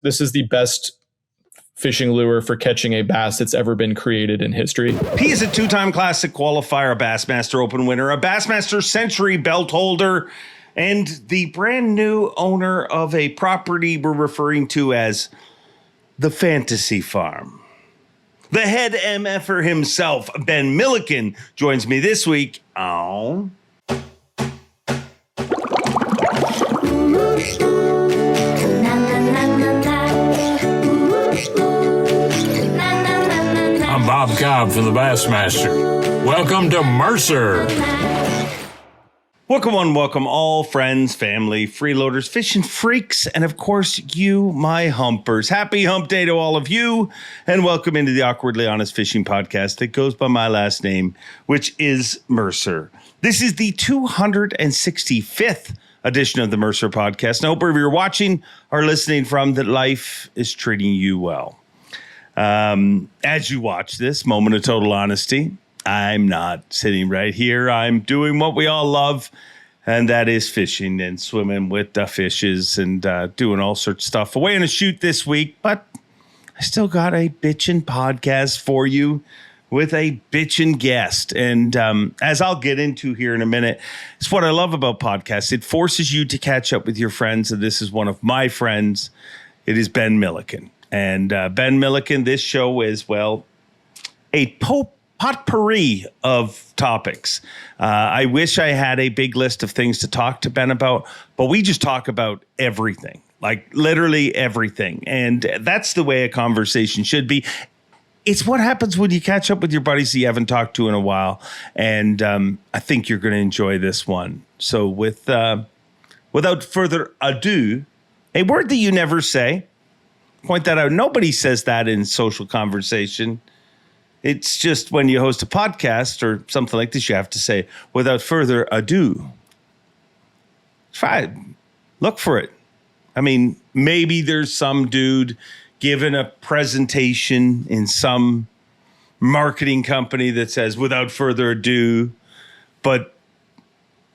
This is the best fishing lure for catching a bass that's ever been created in history. He is a two-time Classic qualifier, a Bassmaster Open winner, a Bassmaster Century belt holder, and the brand new owner of a property we're referring to as the Fantasy Farm. The head MFer himself, Ben Milliken, joins me this week on... I'm Bob Cobb from the Bassmaster. Welcome to Mercer. Welcome all friends, family, freeloaders, fishing freaks, and of course you, my humpers. Happy hump day to all of you, and welcome into the Awkwardly Honest Fishing Podcast that goes by my last name, which is Mercer. This is the 265th edition of the Mercer Podcast. I hope wherever you're watching or listening from, that life is treating you well. As you watch this moment of total honesty, I'm not sitting right here. I'm doing what we all love, and that is fishing and swimming with the fishes and doing all sorts of stuff. Away on a shoot this week, but I still got a bitchin' podcast for you with a bitchin' guest. And as I'll get into here in a minute, it's what I love about podcasts. It forces you to catch up with your friends, and this is one of my friends. It is Ben Milliken. And Ben Milliken, this show is, well, a potpourri of topics. I wish I had a big list of things to talk to Ben about, but we just talk about everything, like literally everything. And that's the way a conversation should be. It's what happens when you catch up with your buddies that you haven't talked to in a while. And I think you're going to enjoy this one. So without further ado, a word that you never say. Point that out. Nobody says that in social conversation. It's just when you host a podcast or something like this, you have to say, without further ado. Try it. Look for it. I mean, maybe there's some dude giving a presentation in some marketing company that says, without further ado. But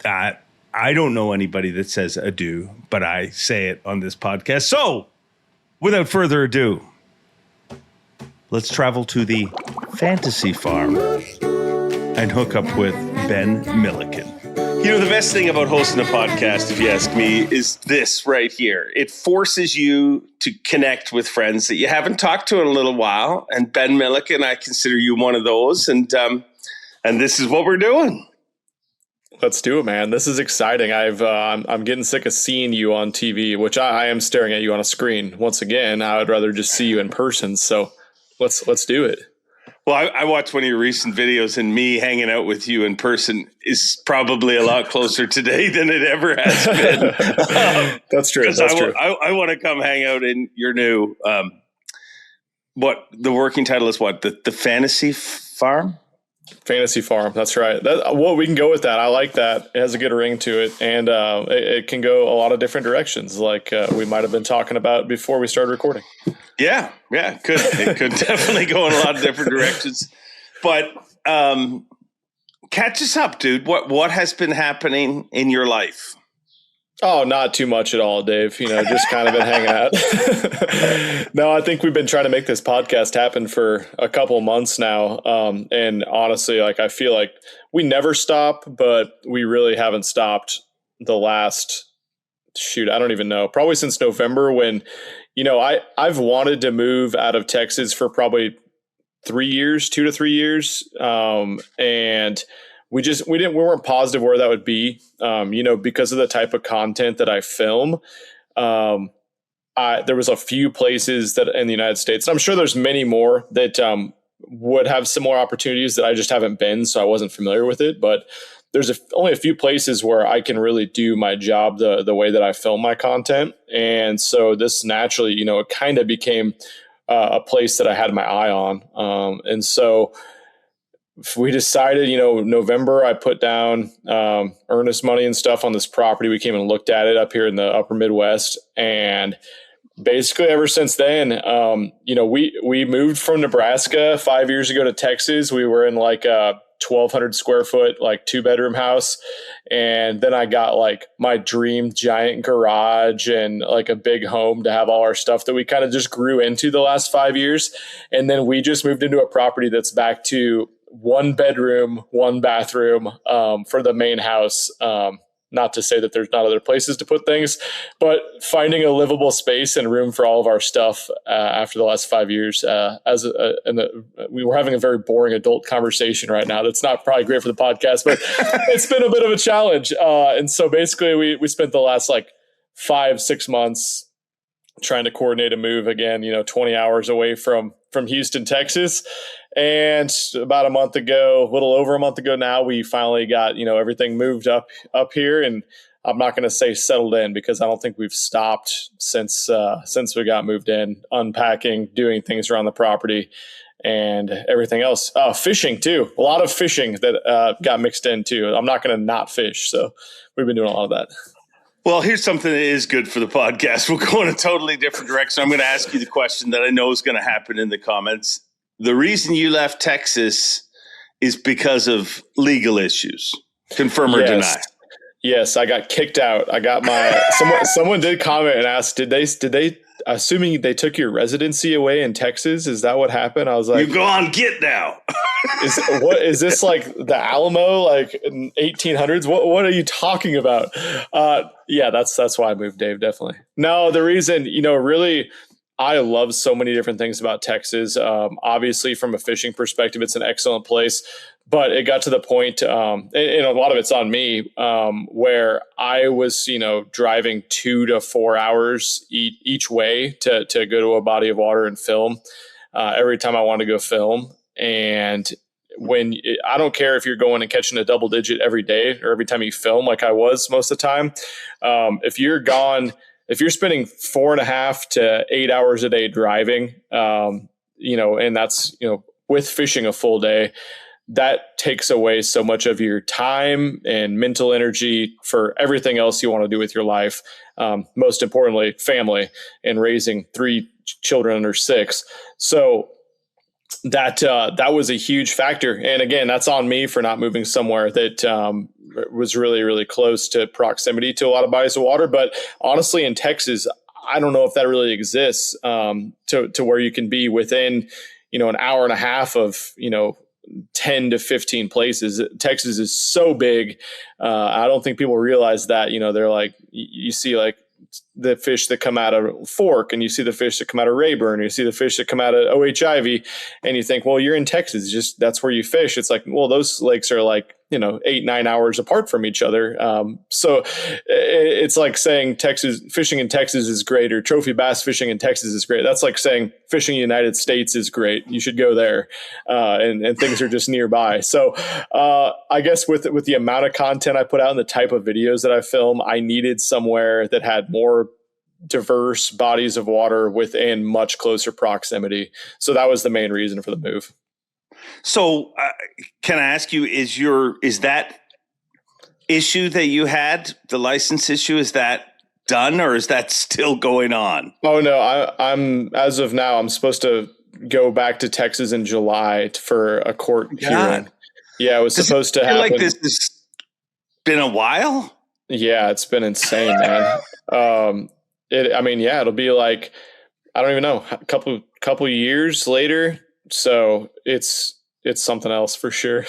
I don't know anybody that says ado, but I say it on this podcast. So, without further ado, let's travel to the Fantasy Farm and hook up with Ben Milliken. You know, the best thing about hosting a podcast, if you ask me, is this right here. It forces you to connect with friends that you haven't talked to in a little while. And Ben Milliken, I consider you one of those. And this is what we're doing. Let's do it, man. This is exciting. I'm getting sick of seeing you on TV, which I am staring at you on a screen. Once again, I would rather just see you in person. So let's do it. Well, I watched one of your recent videos, and me hanging out with you in person is probably a lot closer today than it ever has been. That's true. I want to come hang out in your new, what the working title is, what, the Fantasy Farm? Fantasy Farm. That's right. Well, we can go with that. I like that. It has a good ring to it. And it can go a lot of different directions, like we might have been talking about before we started recording. Yeah, it could definitely go in a lot of different directions. But catch us up, dude. What has been happening in your life? Oh, not too much at all, Dave. Just kind of been hanging out. No, I think we've been trying to make this podcast happen for a couple of months now. And honestly, I feel like we never stop, but we really haven't stopped the last, I don't even know, probably since November when, I've wanted to move out of Texas for probably 3 years, 2 to 3 years. And we weren't positive where that would be, because of the type of content that I film. There was a few places that in the United States, and I'm sure there's many more that would have similar opportunities that I just haven't been, so I wasn't familiar with it. But there's only a few places where I can really do my job the way that I film my content. And so this naturally, it kind of became a place that I had my eye on. And so we decided, November, I put down earnest money and stuff on this property. We came and looked at it up here in the upper Midwest. And basically ever since then, we moved from Nebraska 5 years ago to Texas. We were in 1,200 square foot, like 2-bedroom house. And then I got like my dream giant garage and like a big home to have all our stuff that we kind of just grew into the last 5 years. And then we just moved into a property that's back to 1 bedroom, 1 bathroom for the main house. Not to say that there's not other places to put things, but finding a livable space and room for all of our stuff after the last 5 years. We were having a very boring adult conversation right now. That's not probably great for the podcast, but it's been a bit of a challenge. And so basically we spent the last like 5-6 months trying to coordinate a move again, 20 hours away from Houston, Texas. And about a little over a month ago now, we finally got, everything moved up here. And I'm not going to say settled in because I don't think we've stopped since we got moved in, unpacking, doing things around the property and everything else. Fishing too. A lot of fishing that got mixed in too. I'm not going to not fish. So we've been doing a lot of that. Well, here's something that is good for the podcast. We'll go in a totally different direction. I'm going to ask you the question that I know is going to happen in the comments. The reason you left Texas is because of legal issues. Confirm or deny? Yes, I got kicked out. I got someone did comment and ask, did they assuming they took your residency away in Texas? Is that what happened? I was like, you go on get now. Is this like the Alamo, like in 1800s? What are you talking about? Yeah, that's why I moved, Dave. Definitely. No, the reason, really, I love so many different things about Texas. Obviously, from a fishing perspective, it's an excellent place. But it got to the point, and a lot of it's on me, where I was, driving 2 to 4 hours each way to go to a body of water and film every time I wanted to go film. And I don't care if you're going and catching a double digit every day or every time you film, like I was most of the time. If you're spending 4.5 to 8 hours a day driving, and that's, with fishing a full day, that takes away so much of your time and mental energy for everything else you want to do with your life. Most importantly, family and raising 3 children under 6. So that was a huge factor. And again, that's on me for not moving somewhere that was really, really close to proximity to a lot of bodies of water. But honestly, in Texas, I don't know if that really exists to where you can be within, an hour and a half of, 10 to 15 places. Texas is so big. I don't think people realize that, they're like, you see like the fish that come out of Fork, and you see the fish that come out of Rayburn, you see the fish that come out of OHIV, and you think, well, you're in Texas, just that's where you fish. It's like, well, those lakes are like, 8-9 hours apart from each other. So it's like saying fishing in Texas is great, or trophy bass fishing in Texas is great. That's like saying fishing in the United States is great. You should go there. And things are just nearby. So I guess with the amount of content I put out and the type of videos that I film, I needed somewhere that had more diverse bodies of water within much closer proximity. So that was the main reason for the move. So can I ask you, is that issue that you had, the license issue, is that done or is that still going on? Oh no, I'm as of now, I'm supposed to go back to Texas in July for a court hearing. Yeah, it was supposed to happen. Like this has been a while? Yeah, it's been insane, man. It'll be like, I don't even know, a couple years later. So it's something else for sure.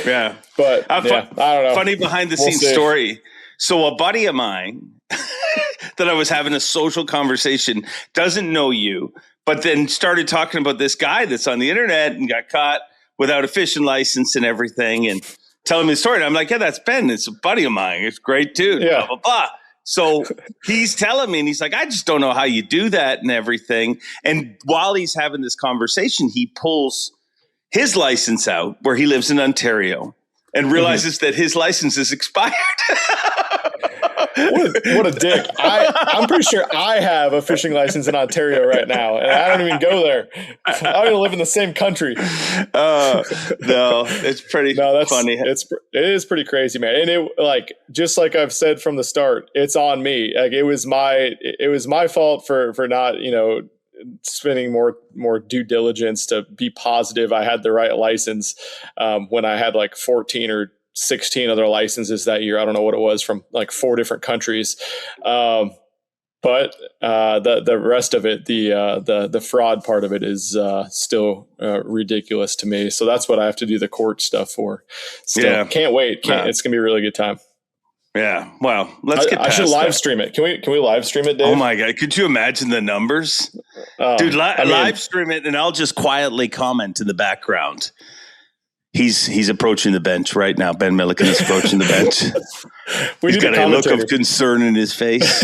Yeah. But I don't know. Funny behind the scenes story. So a buddy of mine that I was having a social conversation, doesn't know you, but then started talking about this guy that's on the internet and got caught without a fishing license and everything, and telling me the story. And I'm like, yeah, that's Ben. It's a buddy of mine. It's a great dude. Yeah. Blah, blah, blah. So he's telling me, and he's like, I just don't know how you do that and everything. And while he's having this conversation, he pulls his license out where he lives in Ontario and realizes that his license is expired. What a dick. I'm pretty sure I have a fishing license in Ontario right now, and I don't even go there. I don't even live in the same country. No, it's pretty funny. It is pretty crazy, man. And it, just like I've said from the start, it's on me. Like it was my fault for not, spending more due diligence to be positive I had the right license when I had like 14 or 16 other licenses that year. I don't know what it was from like 4 different countries. But the rest of it, the fraud part of it is still ridiculous to me. So that's what I have to do the court stuff for. Still, can't wait. It's gonna be a really good time. Yeah. Well, let's get. I should live stream it. Can we live stream it, Dave? Oh my God! Could you imagine the numbers, dude? Live stream it, and I'll just quietly comment in the background. He's approaching the bench right now. Ben Milliken is approaching the bench. He's got a look of concern in his face.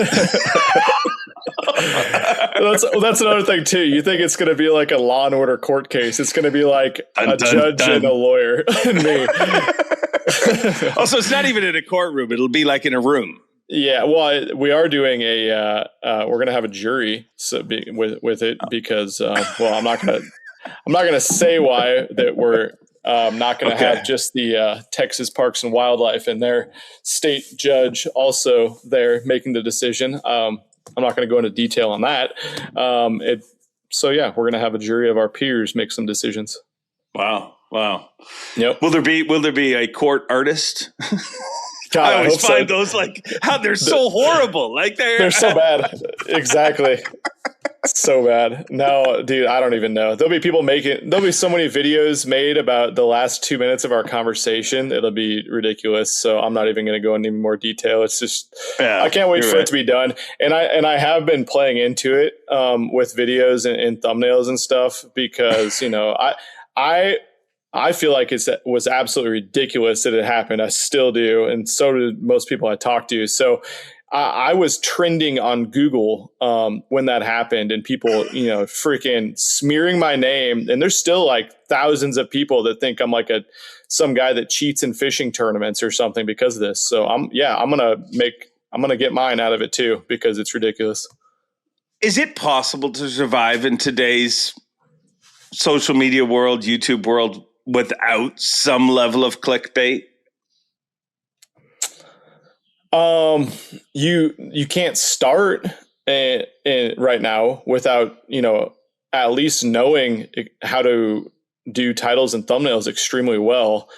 That's another thing too. You think it's going to be like a Law and Order court case? It's going to be like a judge and a lawyer and me. Also, it's not even in a courtroom. It'll be like in a room. Yeah, well, we are doing we're going to have a jury with it because I'm not going to say why that we're not going to have just the Texas Parks and Wildlife and their state judge also there making the decision. I'm not going to go into detail on that. So yeah, we're going to have a jury of our peers make some decisions. Wow. Yep. Will there be a court artist? God, I always find those how they're so horrible. Like they're so bad. Exactly. So bad. No, dude, I don't even know. There'll be so many videos made about the last 2 minutes of our conversation. It'll be ridiculous. So I'm not even going to go into any more detail. It's just, I can't wait for it to be done. And I have been playing into it with videos and thumbnails and stuff because, I feel like it was absolutely ridiculous that it happened. I still do. And so did most people I talked to. So I was trending on Google when that happened and people, freaking smearing my name. And there's still like thousands of people that think I'm like some guy that cheats in fishing tournaments or something because of this. So I'm going to get mine out of it too, because it's ridiculous. Is it possible to survive in today's social media world, YouTube world, without some level of clickbait? You can't start right now without, at least knowing how to do titles and thumbnails extremely well.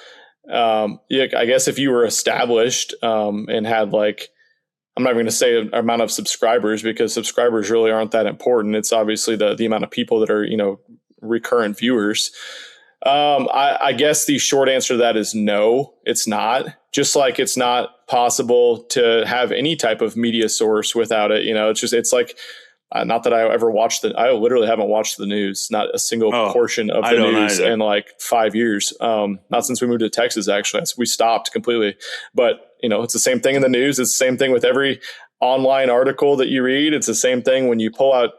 I guess if you were established, and had I'm not even going to say an amount of subscribers because subscribers really aren't that important. It's obviously the amount of people that are, recurrent viewers. I guess the short answer to that is no, it's not. Just like it's not possible to have any type of media source without it. It's like, not that I ever I literally haven't watched the news, not a single portion of the news in like 5 years. Not since we moved to Texas, actually. We stopped completely. But, it's the same thing in the news. It's the same thing with every online article that you read. It's the same thing when you pull out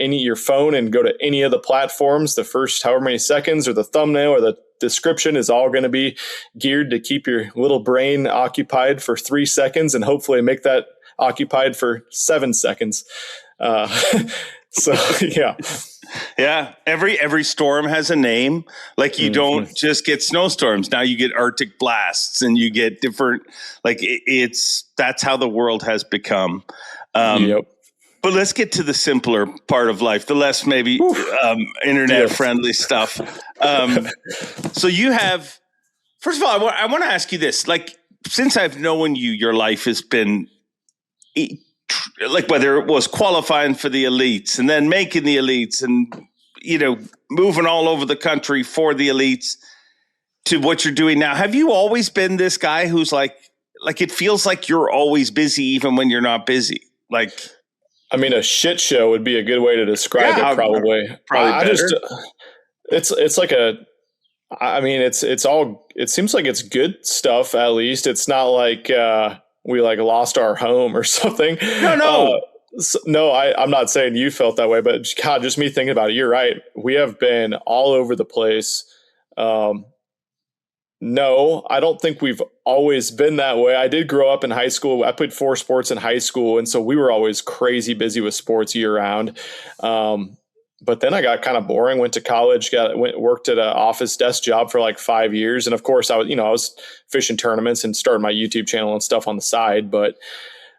your phone and go to any of the platforms. The first however many seconds or the thumbnail or the description is all going to be geared to keep your little brain occupied for 3 seconds and hopefully make that occupied for 7 seconds. So yeah. Yeah. Every storm has a name. Like you don't just get snowstorms. Now you get Arctic blasts and you get different, that's how the world has become. Yep. But let's get to the simpler part of life, the less maybe internet-friendly stuff. So you have, first of all, I want to ask you this. Since I've known you, your life has been, whether it was qualifying for the elites and then making the elites and, moving all over the country for the elites to what you're doing now. Have you always been this guy who's it feels like you're always busy even when you're not busy? A shit show would be a good way to describe it. Probably better. It seems like it's good stuff. At least it's not like we lost our home or something. No. I'm not saying you felt that way, but God, just me thinking about it. You're right. We have been all over the place. No, I don't think we've always been that way. I did grow up in high school. I played 4 sports in high school. And so we were always crazy busy with sports year round. But then I got kind of boring, went to college, worked at an office desk job for 5 years. And of course I was fishing tournaments and started my YouTube channel and stuff on the side. But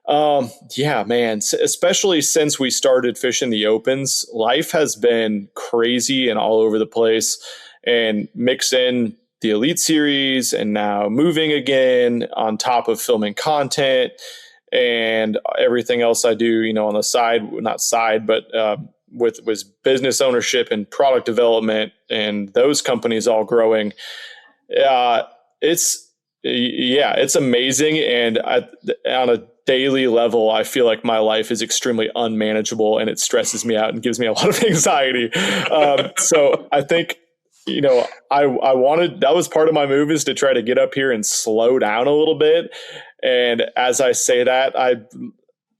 Yeah, man. Especially since we started fishing the opens, life has been crazy and all over the place. And mix in the Elite Series and now moving again on top of filming content and everything else I do, on the side, not side, but with business ownership and product development and those companies all growing. It's amazing. And on a daily level, I feel like my life is extremely unmanageable and it stresses me out and gives me a lot of anxiety. So I think, I wanted, that was part of my move, is to try to get up here and slow down a little bit. And as I say that,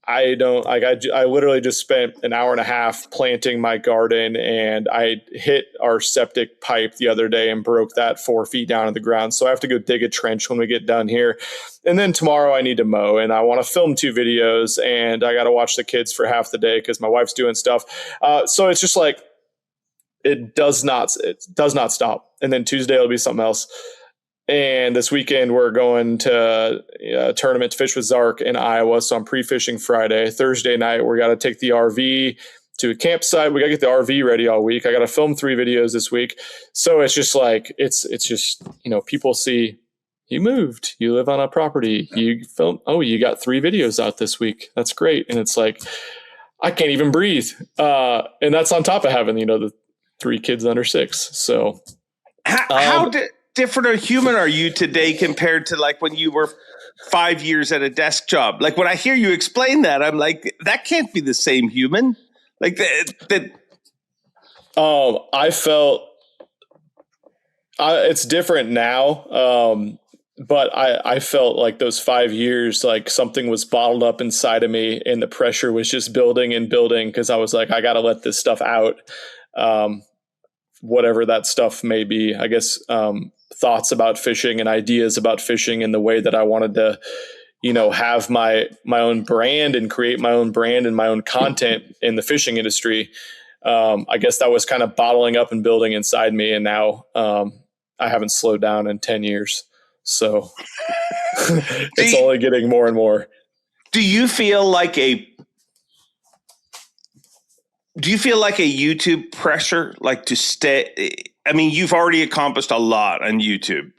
I don't like, I literally just spent an hour and a half planting my garden, and I hit our septic pipe the other day and broke that 4 feet down in the ground. So I have to go dig a trench when we get done here. And then tomorrow I need to mow, and I want to film 2 videos, and I got to watch the kids for half the day because my wife's doing stuff. So it's just like, it does not stop. And then Tuesday will be something else. And this weekend we're going to a tournament to fish with Zark in Iowa. So I'm pre-fishing Friday. Thursday night, we got to take the RV to a campsite. We got to get the RV ready all week. I got to film 3 videos this week. So it's just like, it's just, people see you moved, you live on a property, you film, oh, you got 3 videos out this week. That's great. And it's like, I can't even breathe. And that's on top of having, the 3 kids under 6. So how different a human are you today compared to like when you were 5 years at a desk job? Like when I hear you explain that, I'm like, that can't be the same human. Like that. I felt it's different now. But I felt like those 5 years, like something was bottled up inside of me and the pressure was just building and building, because I was like, I got to let this stuff out. Whatever that stuff may be, I guess, thoughts about fishing and ideas about fishing, and the way that I wanted to, have my own brand and create my own brand and my own content in the fishing industry. I guess that was kind of bottling up and building inside me. And now I haven't slowed down in 10 years. So it's only getting more and more. Do you feel like a YouTube pressure, like to stay? I mean, you've already accomplished a lot on YouTube,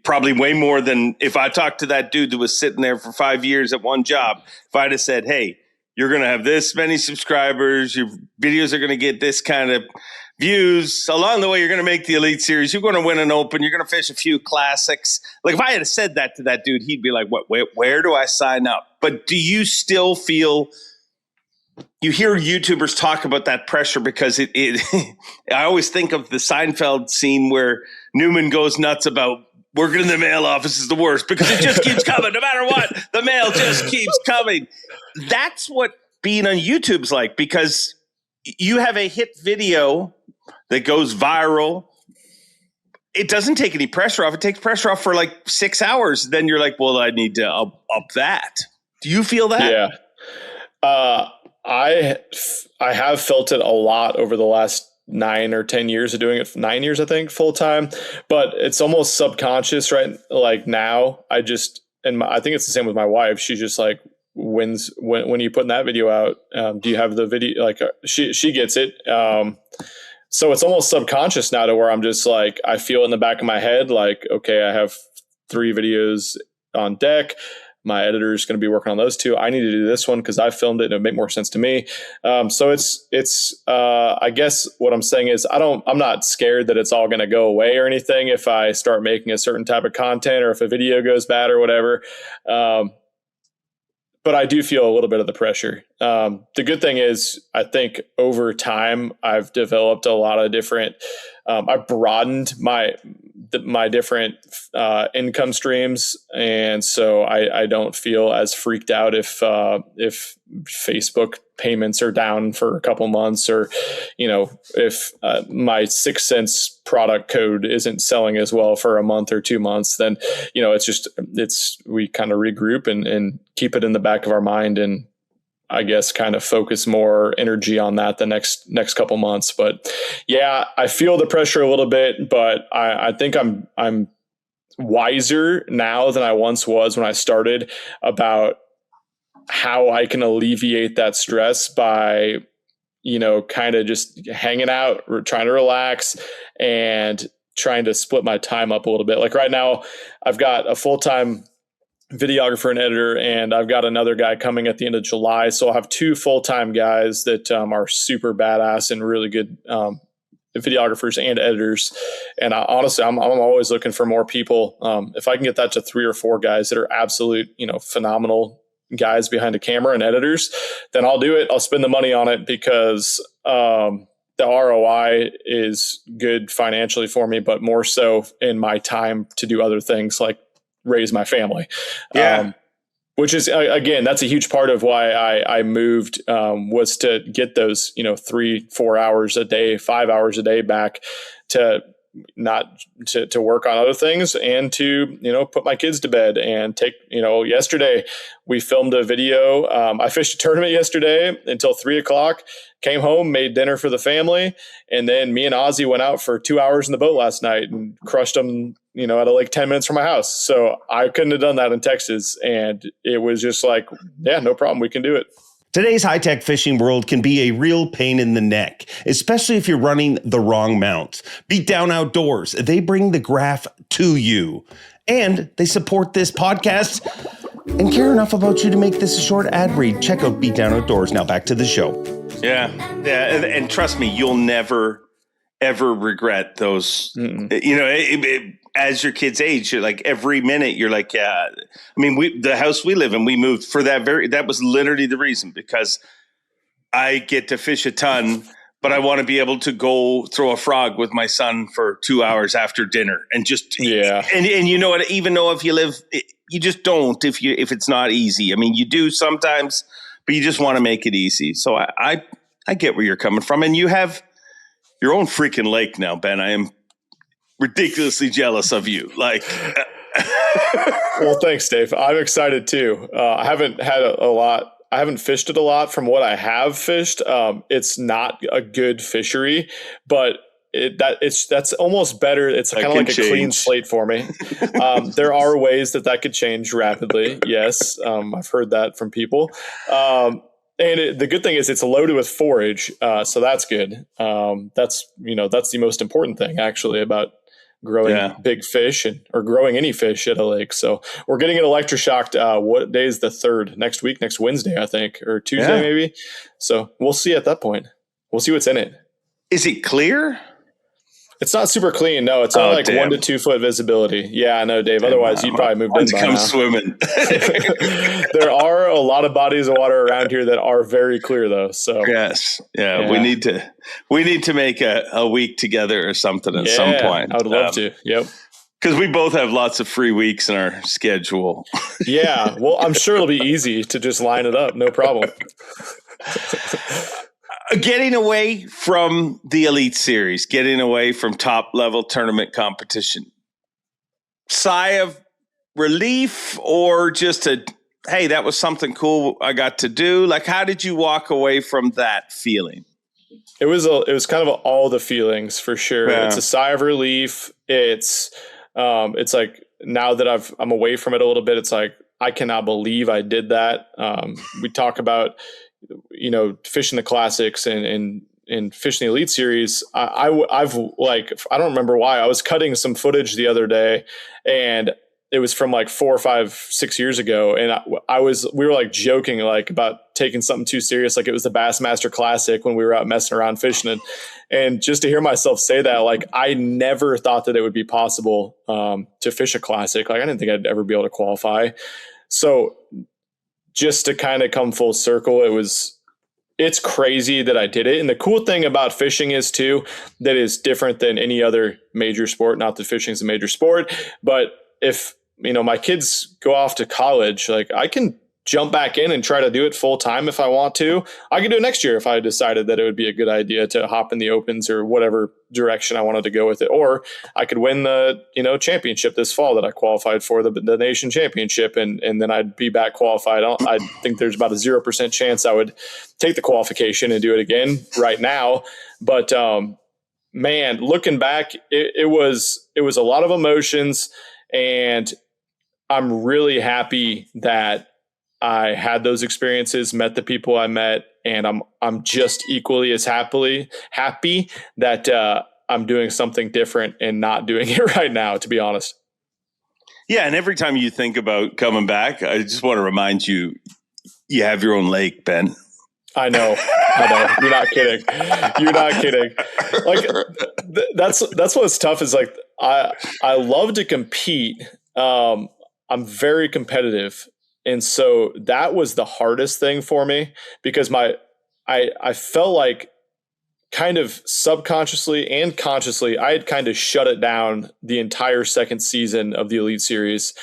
probably way more than if I talked to that dude that was sitting there for 5 years at one job. If I'd have said, hey, you're going to have this many subscribers, your videos are going to get this kind of views. Along the way, you're going to make the Elite Series. You're going to win an Open. You're going to fish a few classics. Like if I had said that to that dude, he'd be like, "What? Where do I sign up?" But do you still feel? You hear YouTubers talk about that pressure because it I always think of the Seinfeld scene where Newman goes nuts about working in the mail office is the worst because it just keeps coming. No matter what, the mail just keeps coming. That's what being on YouTube's like, because you have a hit video that goes viral. It doesn't take any pressure off. It takes pressure off for like 6 hours. Then you're like, well, I need to up that. Do you feel that? Yeah. I have felt it a lot over the last 9 or 10 years of doing it. 9 years, I think, full time, but it's almost subconscious, right? Like now I think it's the same with my wife. She's just like, when are you putting that video out? Do you have the video? Like she gets it. So it's almost subconscious now, to where I'm just like, I feel in the back of my head, like, okay, I have 3 videos on deck. My editor is going to be working on those 2. I need to do this one because I filmed it and it would make more sense to me. So it's I guess what I'm saying is I'm not scared that it's all going to go away or anything if I start making a certain type of content or if a video goes bad or whatever. But I do feel a little bit of the pressure. The good thing is, I think over time, I've developed a lot of different, I've broadened my different income streams. And so I don't feel as freaked out if Facebook payments are down for a couple months, or, if my 6 cents product code isn't selling as well for a month or 2 months, then, we kind of regroup and keep it in the back of our mind, and I guess kind of focus more energy on that the next couple months. But yeah, I feel the pressure a little bit, but I think I'm wiser now than I once was when I started about how I can alleviate that stress by, kind of just hanging out, trying to relax and trying to split my time up a little bit. Like right now, I've got a full-time videographer and editor, and I've got another guy coming at the end of July. So I'll have 2 full-time guys that are super badass and really good videographers and editors. And honestly, I'm always looking for more people. If I can get that to 3 or 4 guys that are absolute, phenomenal guys behind a camera and editors, then I'll do it. I'll spend the money on it because the ROI is good financially for me, but more so in my time to do other things like raise my family. Yeah. Which is, again, that's a huge part of why I moved, was to get those, 3-4 hours a day, 5 hours a day back to not to work on other things and to, put my kids to bed and take, yesterday we filmed a video. I fished a tournament yesterday until 3:00, came home, made dinner for the family. And then me and Ozzy went out for 2 hours in the boat last night and crushed them, at a lake 10 minutes from my house. So I couldn't have done that in Texas. And it was just like, yeah, no problem. We can do it. Today's high-tech fishing world can be a real pain in the neck, especially if you're running the wrong mounts. Beat Down Outdoors, they bring the graph to you. And they support this podcast and care enough about you to make this a short ad read. Check out Beat Down Outdoors. Now back to the show. Yeah. And trust me, you'll never, ever regret those. As your kids age, you're like every minute you're like, yeah. I mean, the house we live in, we moved for that was literally the reason, because I get to fish a ton, but I want to be able to go throw a frog with my son for 2 hours after dinner and just, yeah. And you know what, even though if you live, you just don't, if it's not easy. I mean, you do sometimes, but you just want to make it easy. So I get where you're coming from, and you have your own freaking lake now, Ben. I am ridiculously jealous of you. Like, well, thanks, Dave. I'm excited too. I haven't had a lot. I haven't fished it a lot. From what I have fished, it's not a good fishery, but that's almost better. It's kind of like a clean slate for me. There are ways that could change rapidly. Yes, I've heard that from people. And the good thing is it's loaded with forage, so that's good. That's the most important thing actually about growing big fish or growing any fish at a lake. So we're getting it electroshocked. What day is the 3rd? Next week, next Wednesday, I think, or Tuesday maybe. So we'll see at that point. We'll see what's in it. Is it clear? It's not super clean. No, it's only 1 to 2 foot visibility. Yeah, I know, Dave. Otherwise, you'd probably moved in by now. Swimming. There are a lot of bodies of water around here that are very clear, though. So yes, yeah. We need to make a week together or something at some point. I would love to. Yep. Because we both have lots of free weeks in our schedule. Yeah. Well, I'm sure it'll be easy to just line it up. No problem. Getting away from the Elite Series, getting away from top level tournament competition. Sigh of relief, or just hey, that was something cool I got to do? Like, how did you walk away from that feeling? It was kind of all the feelings for sure. Yeah. It's a sigh of relief. It's like now that I'm away from it a little bit, it's like, I cannot believe I did that. We talk about, fishing the classics and fishing the Elite Series. I've like, I don't remember why I was cutting some footage the other day, and it was from like 4 or 5, 6 years ago. And we were like joking, like about taking something too serious. Like it was the Bassmaster Classic when we were out messing around fishing. And just to hear myself say that, like, I never thought that it would be possible to fish a classic. Like I didn't think I'd ever be able to qualify. So just to kind of come full circle, it's crazy that I did it. And the cool thing about fishing is too, that is different than any other major sport. Not that fishing is a major sport, but if, my kids go off to college, like I can jump back in and try to do it full time if I want to. I could do it next year if I decided that it would be a good idea to hop in the opens or whatever direction I wanted to go with it. Or I could win the, championship this fall that I qualified for, the nation championship, and then I'd be back qualified. I think there's about a 0% chance I would take the qualification and do it again right now. But man, looking back, it was a lot of emotions, and I'm really happy that I had those experiences, met the people I met, and I'm just equally as happy that I'm doing something different and not doing it right now, to be honest. Yeah, and every time you think about coming back, I just want to remind you, you have your own lake, Ben. I know. You're not kidding. Like that's what's tough is like I love to compete. I'm very competitive, and so that was the hardest thing for me because I felt like kind of subconsciously and consciously I had kind of shut it down the entire second season of the Elite Series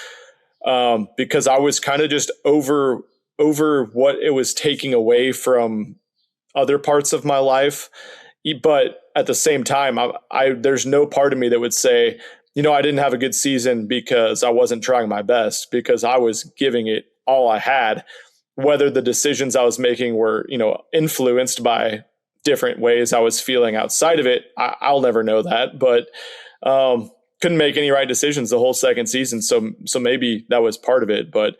because I was kind of just over what it was taking away from other parts of my life. But at the same time, there's no part of me that would say, I didn't have a good season because I wasn't trying my best, because I was giving it all I had. Whether the decisions I was making were, influenced by different ways I was feeling outside of it, I'll never know that. But couldn't make any right decisions the whole second season. So maybe that was part of it. But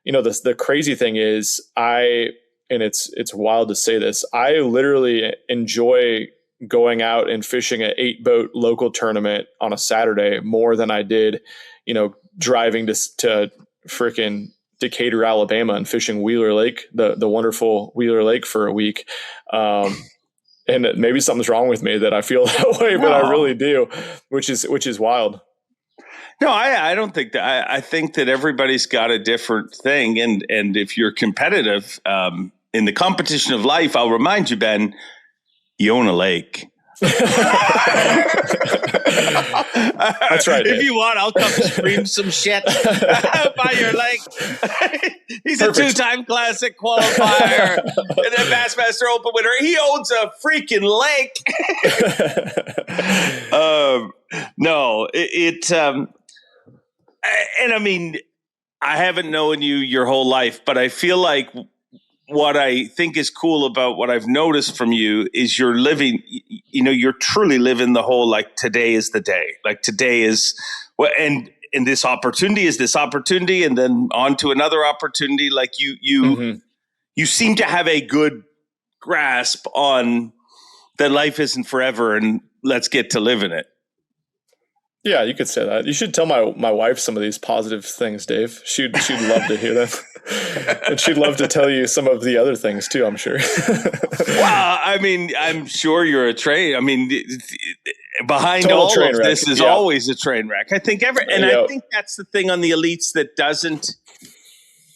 the crazy thing is and it's wild to say this, I literally enjoy going out and fishing an 8-boat local tournament on a Saturday more than I did, driving to freaking Decatur, Alabama and fishing Wheeler Lake, the wonderful Wheeler Lake for a week. And maybe something's wrong with me that I feel that way, but I really do, which is wild. No, I don't think that. I think that everybody's got a different thing. And if you're competitive in the competition of life, I'll remind you, Ben, you own a lake. That's right. If you want, I'll come scream some shit by your lake. He's Perfect. A 2-time classic qualifier and then Bassmaster Open winner. He owns a freaking lake. And I mean, I haven't known you your whole life, but I feel like what I think is cool about what I've noticed from you is you're living, you're truly living the whole, like, today is the day. Like, today is and this opportunity is this opportunity, and then on to another opportunity. Like you seem to have a good grasp on that life isn't forever and let's get to live in it. Yeah, you could say that. You should tell my wife some of these positive things, Dave. She'd love to hear them. And she'd love to tell you some of the other things too, I'm sure. Well, I mean, I'm sure you're a train. I mean, behind total all of this is always a train wreck. I think I think that's the thing on the elites that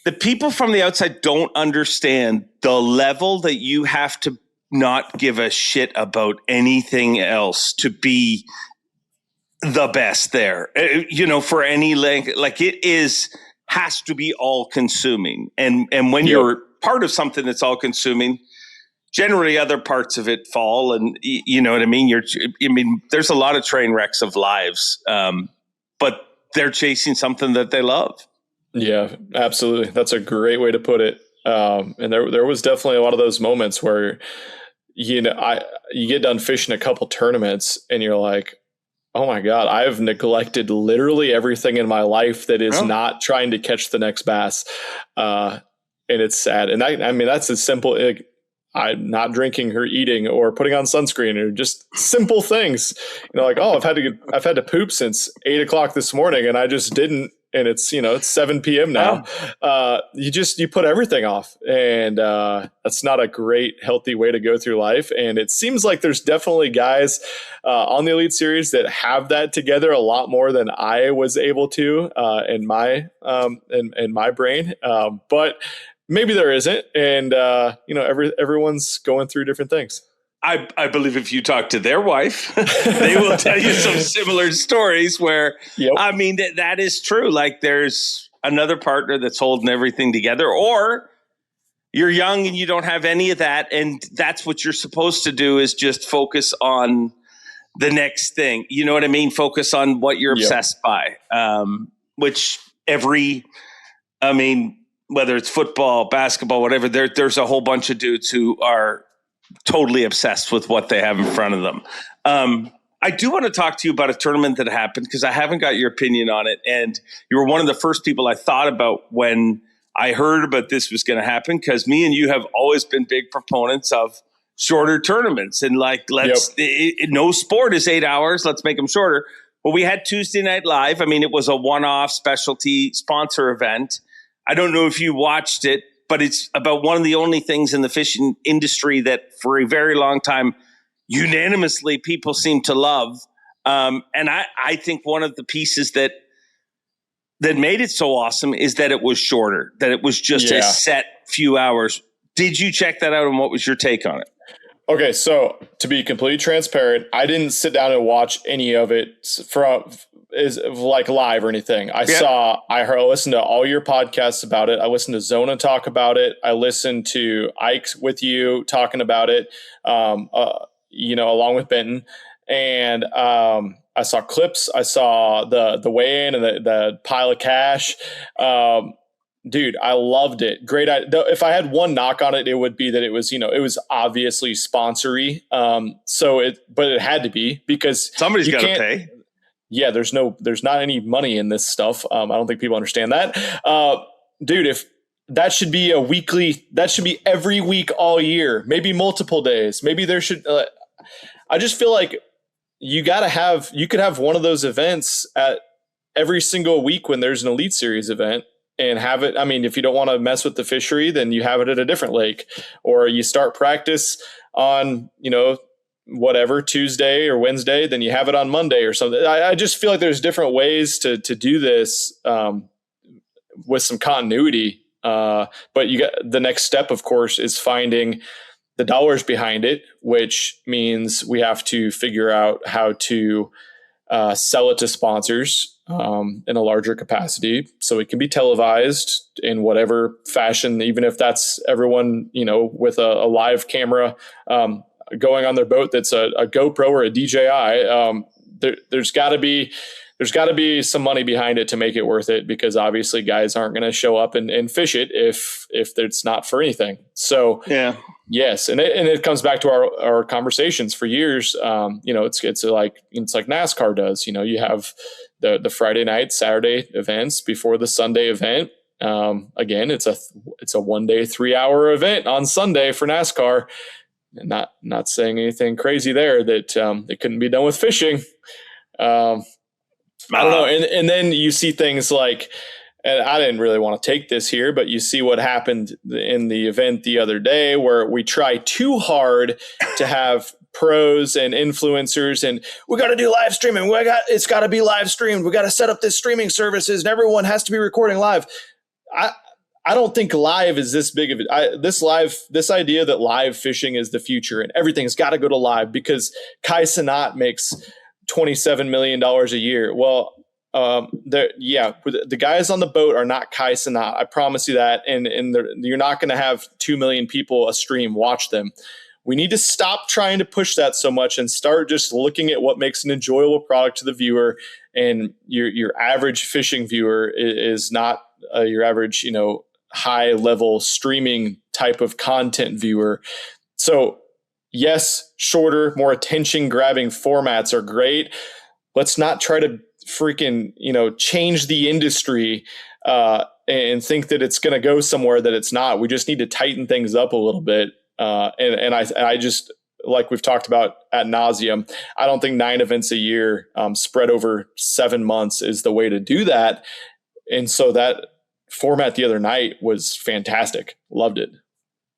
the people from the outside don't understand the level that you have to not give a shit about anything else to be the best there, for any length. Like, it has to be all consuming. And when you're part of something that's all consuming, generally other parts of it fall. And you know what I mean? There's a lot of train wrecks of lives, but they're chasing something that they love. Yeah, absolutely. That's a great way to put it. And there was definitely a lot of those moments where, you get done fishing a couple tournaments and you're like, oh my God, I've neglected literally everything in my life that is not trying to catch the next bass. And it's sad. And I mean, that's as simple. I'm not drinking or eating or putting on sunscreen or just simple things, like, oh, I've had to poop since 8 o'clock this morning and I just didn't. And it's, it's 7 PM now. You put everything off, and that's not a great, healthy way to go through life. And it seems like there's definitely guys on the Elite Series that have that together a lot more than I was able to in my brain. But maybe there isn't. And, everyone's going through different things. I believe if you talk to their wife, they will tell you some similar stories where, I mean, that is true. Like, there's another partner that's holding everything together, or you're young and you don't have any of that. And that's what you're supposed to do, is just focus on the next thing. You know what I mean? Focus on what you're obsessed by, which whether it's football, basketball, whatever, there's a whole bunch of dudes who are totally obsessed with what they have in front of them. I do want to talk to you about a tournament that happened, because I haven't got your opinion on it. And you were one of the first people I thought about when I heard about this was going to happen because me and you have always been big proponents of shorter tournaments. And like, no sport is 8 hours. Let's make them shorter. Well, we had Tuesday Night Live. I mean, it was a one-off specialty sponsor event. I don't know if you watched it, but it's about one of the only things in the fishing industry that for a very long time, unanimously people seem to love. And I think one of the pieces that made it so awesome is that it was shorter, that it was just a set few hours. Did you check that out, and what was your take on it? Okay, so to be completely transparent, I didn't sit down and watch any of it from like live or anything. I listened to all your podcasts about it. I listened to Zona talk about it. I listened to Ike with you talking about it, along with Benton. And I saw clips. I saw the weigh-in and the pile of cash. Dude, I loved it. Great. If I had one knock on it, it would be that it was, it was obviously sponsory. But it had to be because somebody's got to pay. Yeah, there's not any money in this stuff. I don't think people understand that. Dude, if that should be that should be every week all year, maybe multiple days. Maybe there should, I just feel like you could have one of those events at every single week when there's an Elite Series event. And have it. I mean, if you don't want to mess with the fishery, then you have it at a different lake, or you start practice on, whatever Tuesday or Wednesday, then you have it on Monday or something. I just feel like there's different ways to do this with some continuity. But you got the next step, of course, is finding the dollars behind it, which means we have to figure out how to sell it to sponsors in a larger capacity so it can be televised in whatever fashion, even if that's everyone, with a live camera going on their boat that's a GoPro or a DJI. There's got to be some money behind it to make it worth it, because obviously guys aren't going to show up and fish it if it's not for anything. So yeah. Yes, and it comes back to our conversations for years. It's like NASCAR does. You have the Friday night, Saturday events before the Sunday event. Again, it's a 1 day, 3 hour event on Sunday for NASCAR. And not saying anything crazy there that it couldn't be done with fishing. I don't know, and then you see things like. And I didn't really want to take this here, but you see what happened in the event the other day where we try too hard to have pros and influencers and we got to do live streaming. It's got to be live streamed. We got to set up this streaming services and everyone has to be recording live. I don't think live is this big of it. This idea that live fishing is the future and everything's got to go to live because Kai Cenat makes $27 million a year. Well, the guys on the boat are not Kai Cenat. I promise you that. And you're not going to have 2 million people a stream watch them. We need to stop trying to push that so much and start just looking at what makes an enjoyable product to the viewer. And your average fishing viewer is not your average, high level streaming type of content viewer. So yes, shorter, more attention grabbing formats are great. Let's not try to freaking, change the industry and think that it's going to go somewhere that it's not. We just need to tighten things up a little bit. And I just, like we've talked about ad nauseum, I don't think 9 events a year spread over 7 months is the way to do that. And so that format the other night was fantastic. Loved it.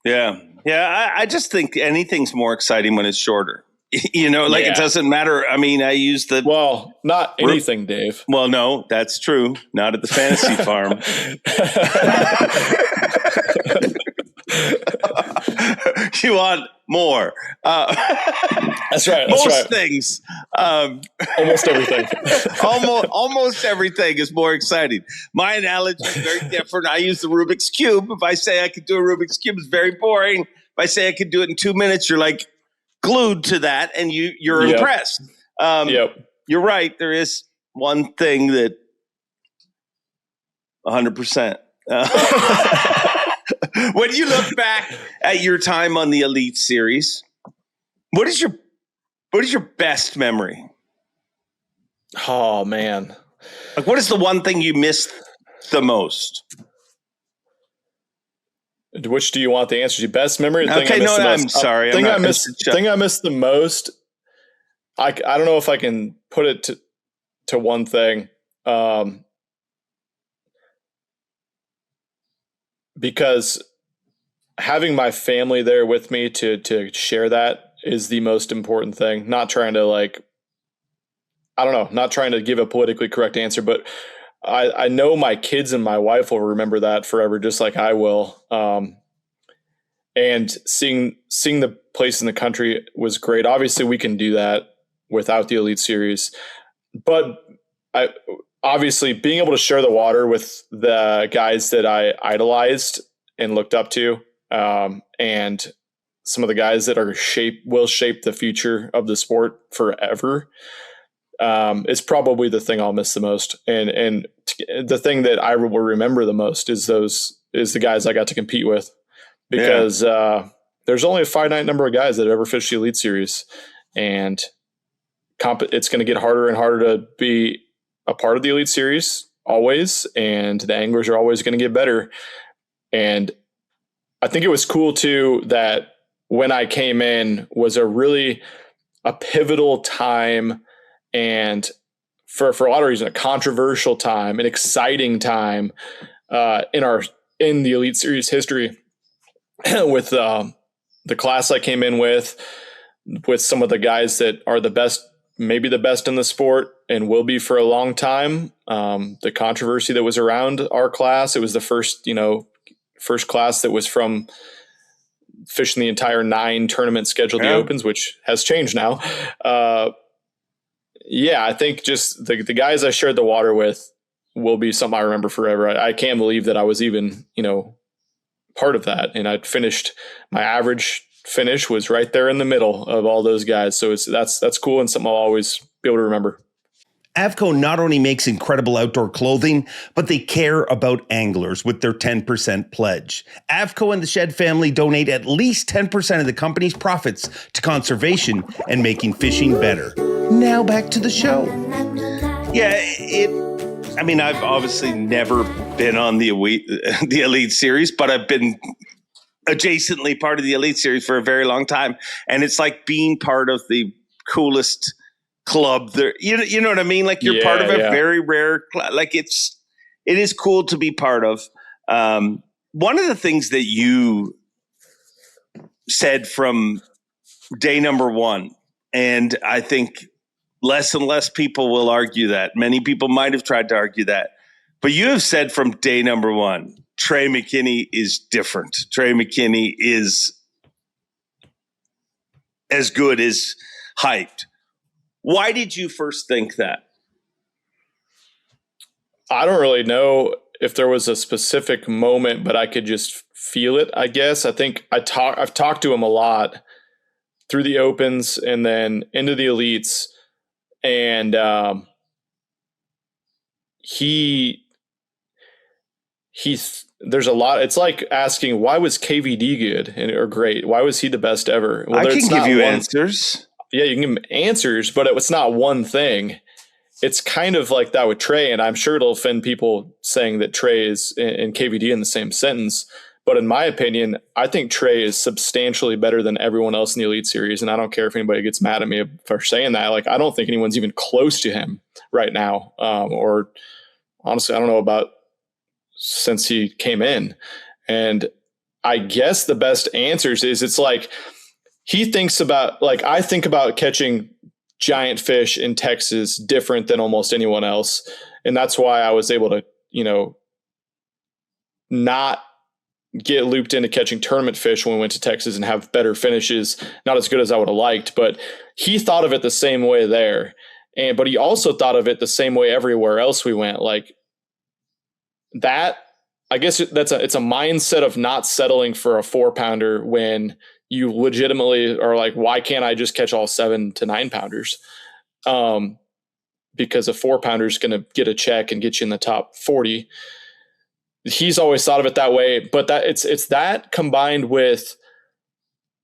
Yeah. Yeah. I just think anything's more exciting when it's shorter. It doesn't matter. I mean, I use not anything, Dave. Well, no, that's true. Not at the fantasy farm. You want more. That's right. Most things. Almost everything. Almost everything is more exciting. My analogy is very different. I use the Rubik's Cube. If I say I could do a Rubik's Cube, it's very boring. If I say I could do it in 2 minutes, you're like glued to that and you're impressed. You're right. There is one thing that 100%. When you look back at your time on the Elite Series, what is your best memory? Oh man. Like, what is the one thing you missed the most? Which do you want the answer to? Best memory? Okay, no, I'm sorry. Thing I missed the most. I don't know if I can put it to one thing, because having my family there with me to share that is the most important thing. Not trying to not trying to give a politically correct answer, but I know my kids and my wife will remember that forever, just like I will. And seeing the place in the country was great. Obviously, we can do that without the Elite Series, but obviously being able to share the water with the guys that I idolized and looked up to, and some of the guys that will shape the future of the sport forever, is probably the thing I'll miss the most. And the thing that I will remember the most is the guys I got to compete with, because there's only a finite number of guys that have ever fished the Elite Series, and it's going to get harder and harder to be a part of the Elite Series always, and the anglers are always going to get better. And I think it was cool too that when I came in was a pivotal time, and for a lot of reasons, a controversial time, an exciting time in the Elite Series history, with the class I came in with some of the guys that are the best, maybe the best in the sport, and will be for a long time. The controversy that was around our class, it was the first class that was from fishing the entire 9 tournament schedule, the Opens, which has changed now. I think just the guys I shared the water with will be something I remember forever. I can't believe that I was even, part of that. And my average finish was right there in the middle of all those guys. So that's cool, and something I'll always be able to remember. Avco not only makes incredible outdoor clothing, but they care about anglers with their 10% pledge. Avco and the Shed family donate at least 10% of the company's profits to conservation and making fishing better. Now back to the show. I've obviously never been on the Elite Series, but I've been adjacently part of the Elite Series for a very long time. And it's like being part of the coolest club there. You know what I mean? Like you're part of a very rare club. Like it is cool to be part of. One of the things that you said from day number one, and I think less and less people will argue that. Many people might have tried to argue that. But you have said from day number one, Trey McKinney is different. Trey McKinney is as good as hyped. Why did you first think that? I don't really know if there was a specific moment, but I could just feel it, I guess. I think I've talked to him a lot through the Opens and then into the Elites. And there's a lot. It's like asking, why was KVD good or great? Why was he the best ever? Well, I can give you answers. Yeah, you can give him answers, but it's not one thing. It's kind of like that with Trey, and I'm sure it'll offend people saying that Trey is and KVD in the same sentence. But in my opinion, I think Trey is substantially better than everyone else in the Elite Series, and I don't care if anybody gets mad at me for saying that. Like, I don't think anyone's even close to him right now, or honestly, I don't know about since he came in. And I guess the best answers is it's like he thinks about, like, I think about catching giant fish in Texas different than almost anyone else. And that's why I was able to, not get looped into catching tournament fish when we went to Texas and have better finishes. Not as good as I would have liked, but he thought of it the same way there. But he also thought of it the same way everywhere else we went. Like that, I guess it's a mindset of not settling for a 4-pounder when you legitimately are like, why can't I just catch all 7 to 9 pounders? Because a 4-pounder is going to get a check and get you in the top 40. He's always thought of it that way, but that it's that combined with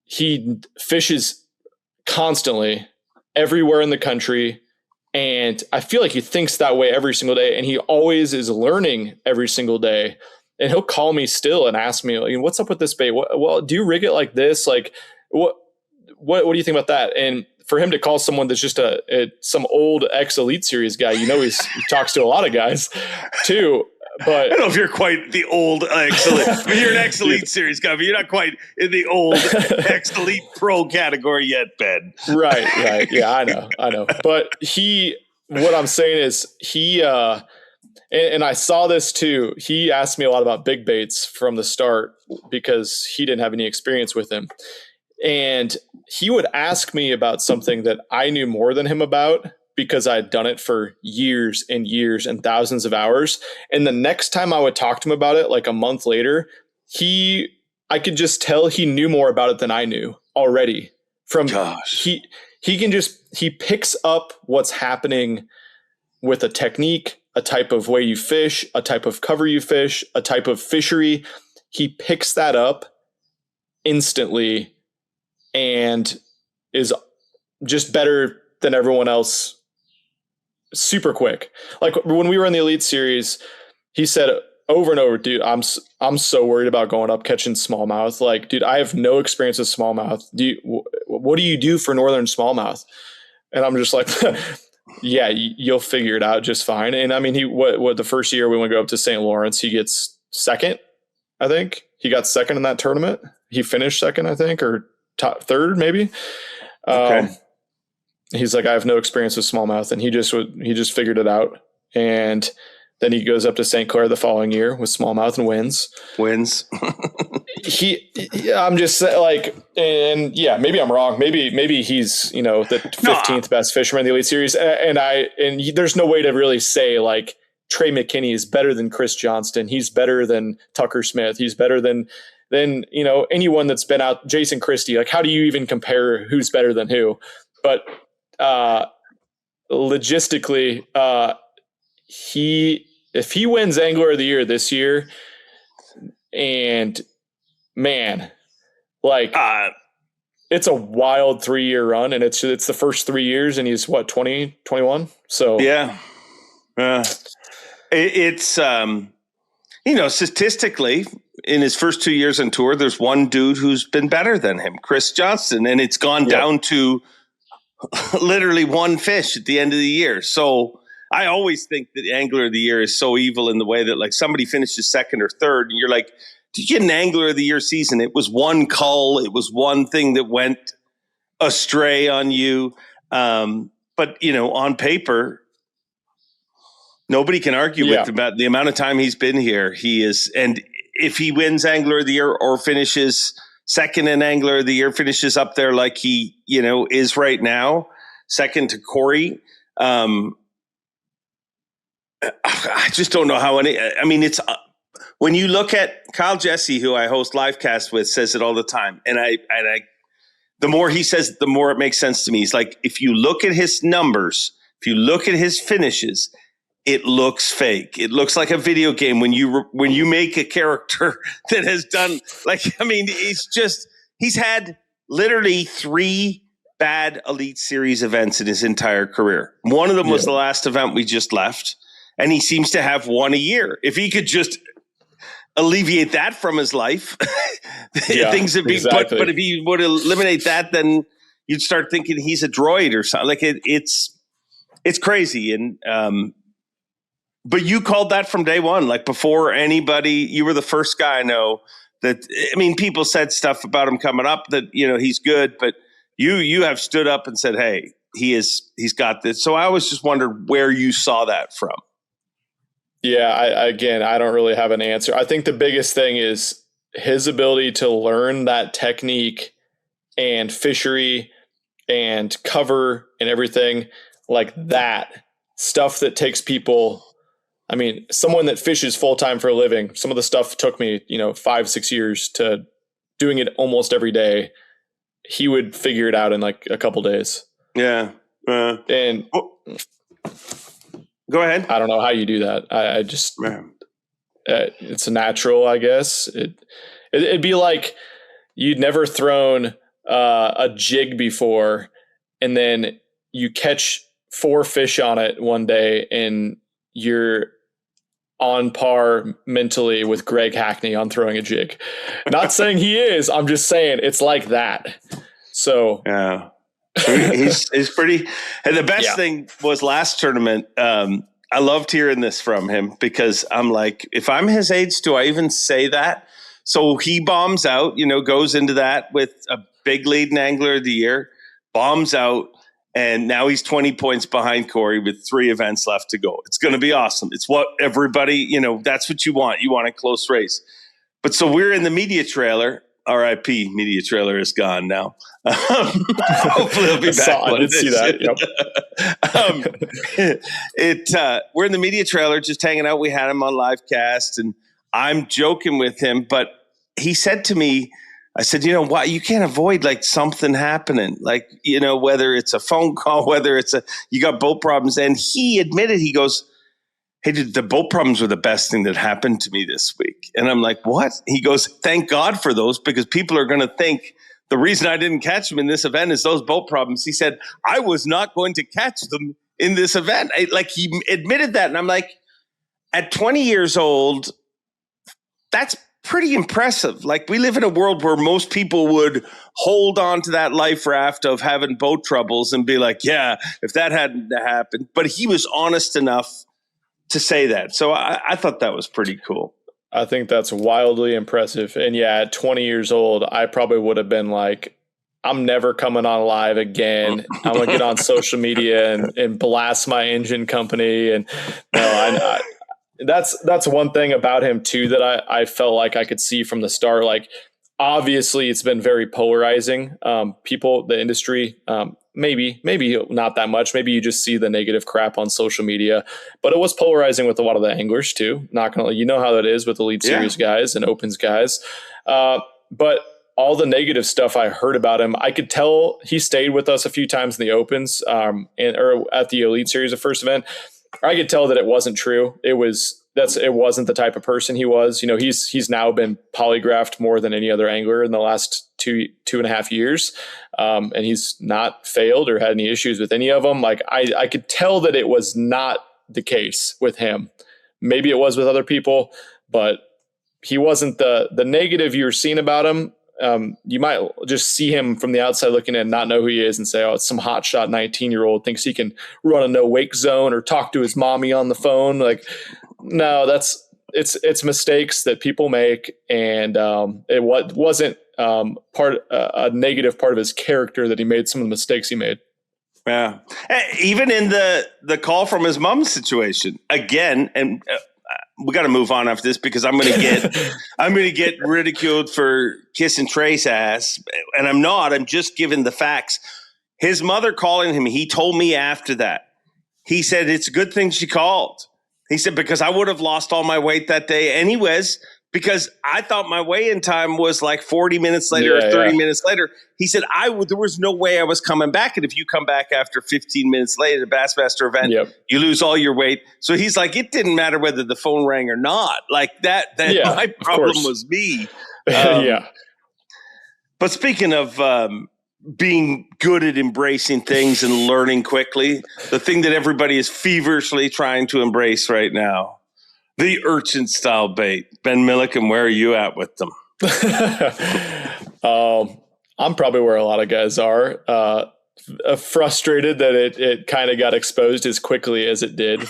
he fishes constantly everywhere in the country. And I feel like he thinks that way every single day, and he always is learning every single day. and he'll call me still and ask me, like, what's up with this bait? Well, do you rig it like this? Like, what do you think about that? And for him to call someone that's just some old ex Elite Series guy, he talks to a lot of guys too. But I don't know if you're quite the old ex-elite. I mean, you're an ex-elite series guy, but you're not quite in the old ex-elite pro category yet, Ben. Right. Yeah, I know. But what I'm saying is and I saw this too. He asked me a lot about big baits from the start because he didn't have any experience with them. And he would ask me about something that I knew more than him about, because I had done it for years and years and thousands of hours. And the next time I would talk to him about it, like a month later, I could just tell he knew more about it than I knew already. He picks up what's happening with a technique, a type of way you fish, a type of cover you fish, a type of fishery. He picks that up instantly and is just better than everyone else super quick. Like when we were in the Elite Series, he said over and over, dude, I'm so worried about going up catching smallmouth. Like, dude, I have no experience with smallmouth. What do you do for northern smallmouth? And I'm just like, yeah, you'll figure it out just fine. And I mean, the first year we went to go up to St. Lawrence, he gets second. I think he got second in that tournament. He finished second, I think, or top third, maybe. Okay. He's like, I have no experience with smallmouth, and he just figured it out. And then he goes up to St. Clair the following year with smallmouth and wins. I'm just like, and yeah, maybe I'm wrong. Maybe he's, the 15th best fisherman in the Elite Series. And there's no way to really say like Trey McKinney is better than Chris Johnston. He's better than Tucker Smith. He's better than anyone that's been out, Jason Christie. Like, how do you even compare who's better than who? But logistically, if he wins Angler of the Year this year, and man, like it's a wild 3-year run, and it's the first 3 years, and he's what, 20, 21? So yeah, it's statistically in his first 2 years on tour, there's one dude who's been better than him, Chris Johnston, and it's gone down to literally one fish at the end of the year. So I always think that the Angler of the Year is so evil in the way that like somebody finishes second or third and you're like, did you get an Angler of the Year season? It was one cull. It was one thing that went astray on you. But on paper, nobody can argue with about the amount of time he's been here. He is. And if he wins Angler of the Year or finishes second in Angler of the Year, finishes up there like he, is right now, second to Corey. I just don't know how it's when you look at Kyle Jesse, who I host Livecast with, says it all the time. And I the more he says it, the more it makes sense to me. He's like, if you look at his numbers, if you look at his finishes, it looks fake. It looks like a video game when you make a character that has done he's had literally 3 bad Elite Series events in his entire career. One of them was the last event we just left, and he seems to have one a year. If he could just alleviate that from his life, things would be. Exactly. But if he would eliminate that, then you'd start thinking he's a droid or something. Like it's crazy. And but you called that from day one, like before anybody. You were the first guy I know that. I mean, people said stuff about him coming up that he's good, but you have stood up and said, "Hey, he's got this." So I always just wondered where you saw that from. Yeah, I don't really have an answer. I think the biggest thing is his ability to learn that technique and fishery and cover and everything like that stuff that takes people. I mean, someone that fishes full time for a living, some of the stuff took me, 5-6 years to doing it almost every day. He would figure it out in like a couple days. Yeah. And go ahead. I don't know how you do that. I just, it's natural, I guess. It'd be like you'd never thrown a jig before, and then you catch 4 fish on it one day, and you're on par mentally with Greg Hackney on throwing a jig. Not saying he is. I'm just saying it's like that. So yeah, he's pretty. And the best thing was last tournament. I loved hearing this from him because I'm like, if I'm his age, do I even say that? So he bombs out, goes into that with a big lead in Angler of the Year, bombs out, and now he's 20 points behind Corey with 3 events left to go. It's going to be awesome. It's what everybody, that's what you want. You want a close race. But so we're in the media trailer. RIP, media trailer is gone now. Hopefully he'll be back. I did see that. Yep. We're in the media trailer just hanging out. We had him on live cast and I'm joking with him, but he said to me, I said, why you can't avoid like something happening, like, whether it's a phone call, whether it's you got boat problems. And he admitted, he goes, hey, dude, the boat problems were the best thing that happened to me this week. And I'm like, what? He goes, thank God for those, because people are going to think the reason I didn't catch them in this event is those boat problems. He said, I was not going to catch them in this event. He admitted that. And I'm like, at 20 years old, that's pretty impressive. Like, we live in a world where most people would hold on to that life raft of having boat troubles and be like, yeah, if that hadn't happened. But he was honest enough to say that. So I thought that was pretty cool. I think that's wildly impressive. And yeah, at 20 years old, I probably would have been like, I'm never coming on live again. I'm going to get on social media and blast my engine company. And that's one thing about him too, that I felt like I could see from the start. Like, obviously it's been very polarizing. People, the industry, maybe not that much. Maybe you just see the negative crap on social media, but it was polarizing with a lot of the anglers too. Not gonna, how that is with Elite Series guys and Opens guys. But all the negative stuff I heard about him, I could tell. He stayed with us a few times in the Opens, or at the Elite Series, the first event. I could tell that it wasn't true. It wasn't the type of person he was. He's now been polygraphed more than any other angler in the last 2.5 years. And he's not failed or had any issues with any of them. Like, I could tell that it was not the case with him. Maybe it was with other people, but he wasn't the negative you were seeing about him. You might just see him from the outside looking in and not know who he is and say, oh, it's some hotshot 19-year-old thinks he can run a no wake zone or talk to his mommy on the phone. Like, no, it's mistakes that people make. And it wasn't a negative part of his character that he made some of the mistakes he made. Yeah. Even in the call from his mom's situation again, and we got to move on after this because I'm going to get ridiculed for kissing Trey's ass, and I'm not. I'm just giving the facts. His mother calling him. He told me after that. He said it's a good thing she called. He said because I would have lost all my weight that day anyways. Because I thought my weigh-in time was like 40 minutes later or 30 minutes later. He said, there was no way I was coming back. And if you come back after 15 minutes later, the Bassmaster event, you lose all your weight. So he's like, it didn't matter whether the phone rang or not. Like that my problem was me. But speaking of being good at embracing things and learning quickly, the thing that everybody is feverishly trying to embrace right now, the urchin style bait. Ben Milliken, where are you at with them? I'm probably where a lot of guys are. Frustrated that it kind of got exposed as quickly as it did.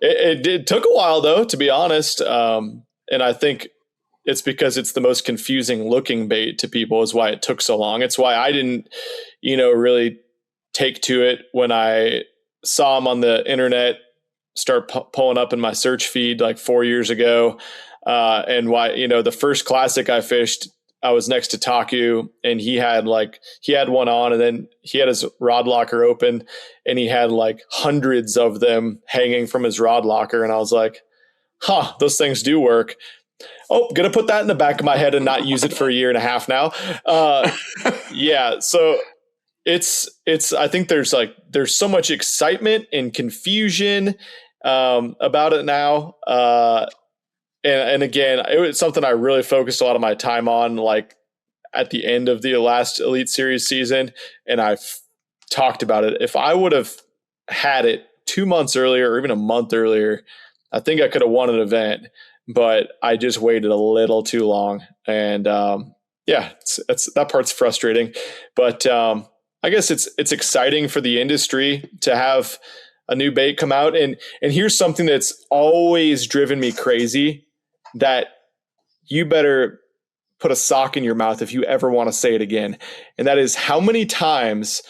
It took a while though, to be honest. And I think it's because it's the most confusing looking bait to people is why it took so long. It's why I didn't, really take to it when I saw him on the internet start pulling up in my search feed like 4 years ago. And why, the first classic I fished, I was next to Taku and he had one on and then he had his rod locker open and he had like hundreds of them hanging from his rod locker. And I was like, those things do work. Oh, going to put that in the back of my head and not use it for a year and a half now. So I think there's so much excitement and confusion about it now. And again, it was something I really focused a lot of my time on, like at the end of the last Elite Series season. And I've talked about it. If I would have had it 2 months earlier or even a month earlier, I think I could have won an event, but I just waited a little too long. And that part's frustrating. But I guess it's exciting for the industry to have a new bait come out. And here's something that's always driven me crazy, that you better put a sock in your mouth if you ever want to say it again. And that is, how many times,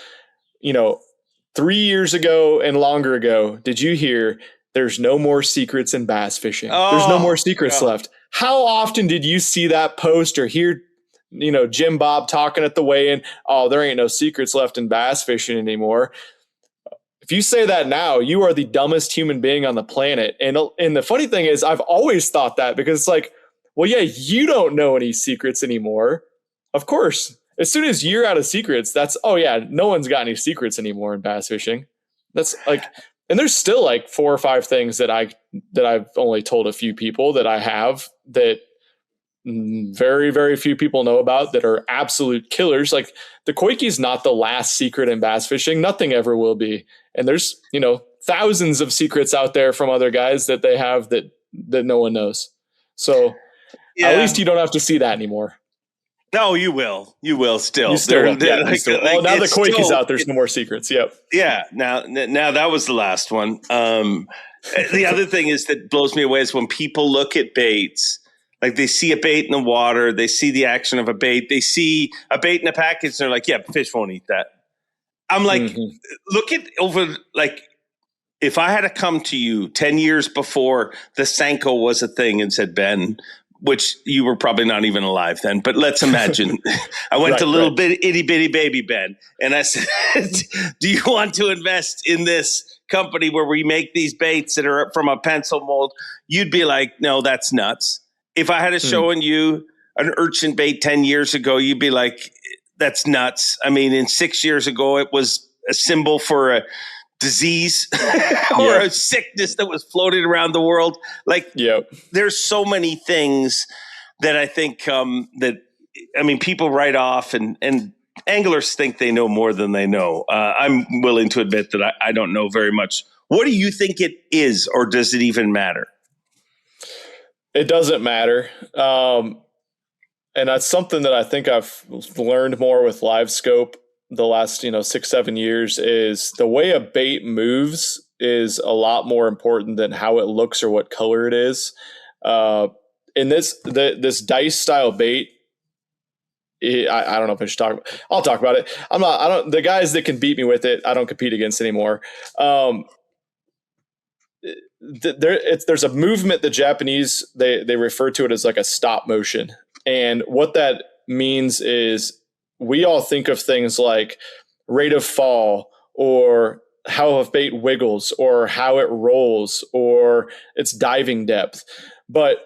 3 years ago and longer ago, did you hear there's no more secrets in bass fishing? There's no more secrets left. How often did you see that post or hear, Jim Bob talking at the weigh-in? Oh, there ain't no secrets left in bass fishing anymore. If you say that now, you are the dumbest human being on the planet. And the funny thing is, I've always thought that, because it's like, well, yeah, you don't know any secrets anymore. Of course, as soon as you're out of secrets, no one's got any secrets anymore in bass fishing. That's like, and there's still like 4 or 5 things that I've only told a few people that I have, that very, very few people know about, that are absolute killers. Like the Koike is not the last secret in bass fishing. Nothing ever will be. And there's, thousands of secrets out there from other guys that they have that no one knows. So at least you don't have to see that anymore. No, you will. You will still. Now the Koike is out. There's no more secrets. Yep. Yeah. Now that was the last one. The other thing is that blows me away is when people look at baits, like they see a bait in the water, they see the action of a bait, they see a bait in a package, and they're like, yeah, fish won't eat that. I'm like, look at over, like, if I had to come to you 10 years before the Senko was a thing and said, Ben, which you were probably not even alive then, but let's imagine I went to little bit itty bitty baby Ben, and I said, do you want to invest in this company where we make these baits that are from a pencil mold? You'd be like, no, that's nuts. If I had shown you an urchin bait 10 years ago, you'd be like, that's nuts. I mean, in 6 years ago, it was a symbol for a disease or a sickness that was floating around the world. Like, there's so many things that I think people write off, and anglers think they know more than they know. I'm willing to admit that I don't know very much. What do you think it is, or does it even matter? It doesn't matter. And that's something that I think I've learned more with live scope the last, 6-7 years, is the way a bait moves is a lot more important than how it looks or what color it is. In this dice style bait, I don't know if I should talk about it. I'll talk about it. The guys that can beat me with it, I don't compete against anymore. There's a movement, the Japanese, they refer to it as like a stop motion. And what that means is, we all think of things like rate of fall, or how a bait wiggles, or how it rolls, or its diving depth. But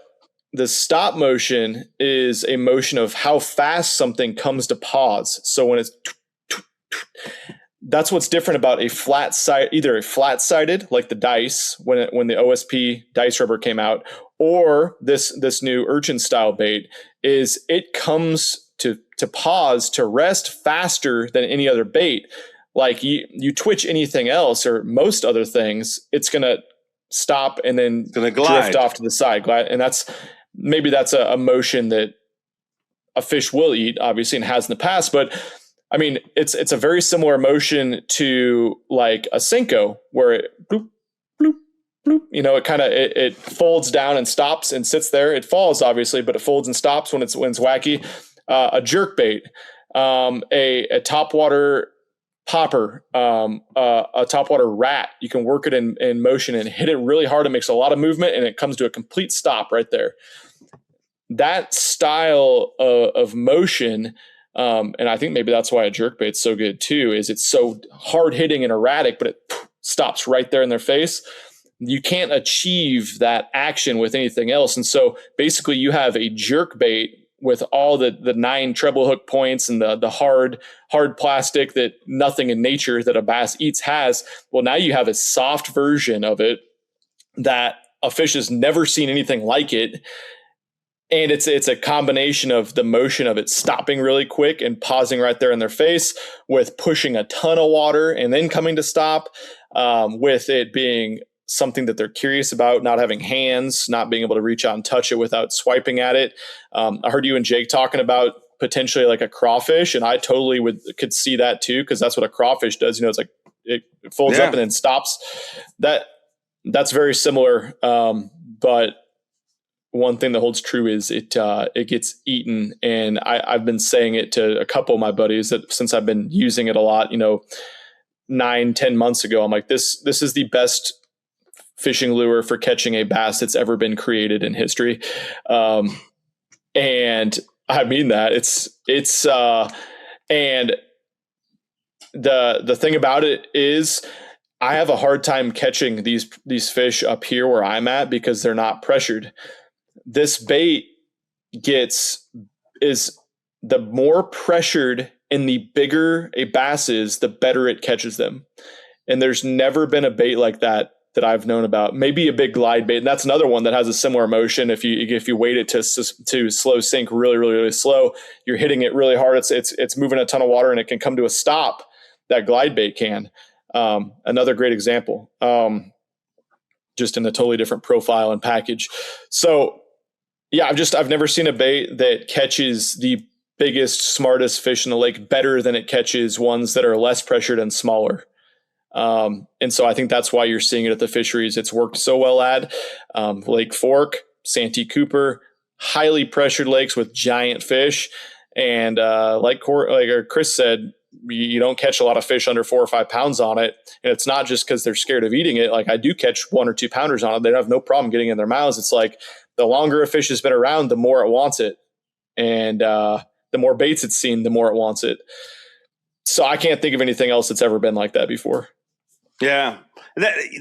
the stop motion is a motion of how fast something comes to pause. So when it's, that's what's different about a flat side, either a flat sided, like the dice, when the OSP dice rubber came out, or this new urchin style bait, is it comes to pause, to rest faster than any other bait. Like you twitch anything else or most other things, it's going to stop and then drift off to the side. And that's a motion that a fish will eat, obviously, and has in the past. But I mean, it's a very similar motion to like a Senko, where it bloop, bloop, bloop, it folds down and stops and sits there. It falls, obviously, but it folds and stops when it's wacky. A jerk bait, a topwater popper, a topwater rat. You can work it in motion and hit it really hard. It makes a lot of movement, and it comes to a complete stop right there. That style of motion, and I think maybe that's why a jerk bait's so good too, is it's so hard hitting and erratic, but it stops right there in their face. You can't achieve that action with anything else. And so basically you have a jerk bait with all the 9 treble hook points and the hard plastic that nothing in nature that a bass eats has. Well, now you have a soft version of it that a fish has never seen anything like it. And it's a combination of the motion of it stopping really quick and pausing right there in their face, with pushing a ton of water and then coming to stop, with it being something that they're curious about, not having hands, not being able to reach out and touch it without swiping at it. I heard you and Jake talking about potentially like a crawfish, and I totally could see that too, because that's what a crawfish does. It's like it folds up and then stops. That's very similar, but one thing that holds true is it gets eaten. And I've been saying it to a couple of my buddies that since I've been using it a lot, 9-10 months ago, I'm like, this is the best fishing lure for catching a bass that's ever been created in history. And I mean that and the thing about it is I have a hard time catching these fish up here where I'm at because they're not pressured. This bait is the more pressured and the bigger a bass is, the better it catches them. And there's never been a bait like that I've known about. Maybe a big glide bait. And that's another one that has a similar motion. If you weight it to slow sink really, really, really slow, you're hitting it really hard. It's moving a ton of water and it can come to a stop. That glide bait can. Another great example, just in a totally different profile and package. So yeah, I've never seen a bait that catches the biggest, smartest fish in the lake better than it catches ones that are less pressured and smaller. And so I think that's why you're seeing it at the fisheries. It's worked so well at Lake Fork, Santee Cooper, highly pressured lakes with giant fish. And like Chris said, you don't catch a lot of fish under 4 or 5 pounds on it. And it's not just because they're scared of eating it. Like I do catch 1 or 2 pounders on it. They have no problem getting in their mouths. It's like the longer a fish has been around, the more it wants it. And the more baits it's seen, the more it wants it. So I can't think of anything else that's ever been like that before. Yeah.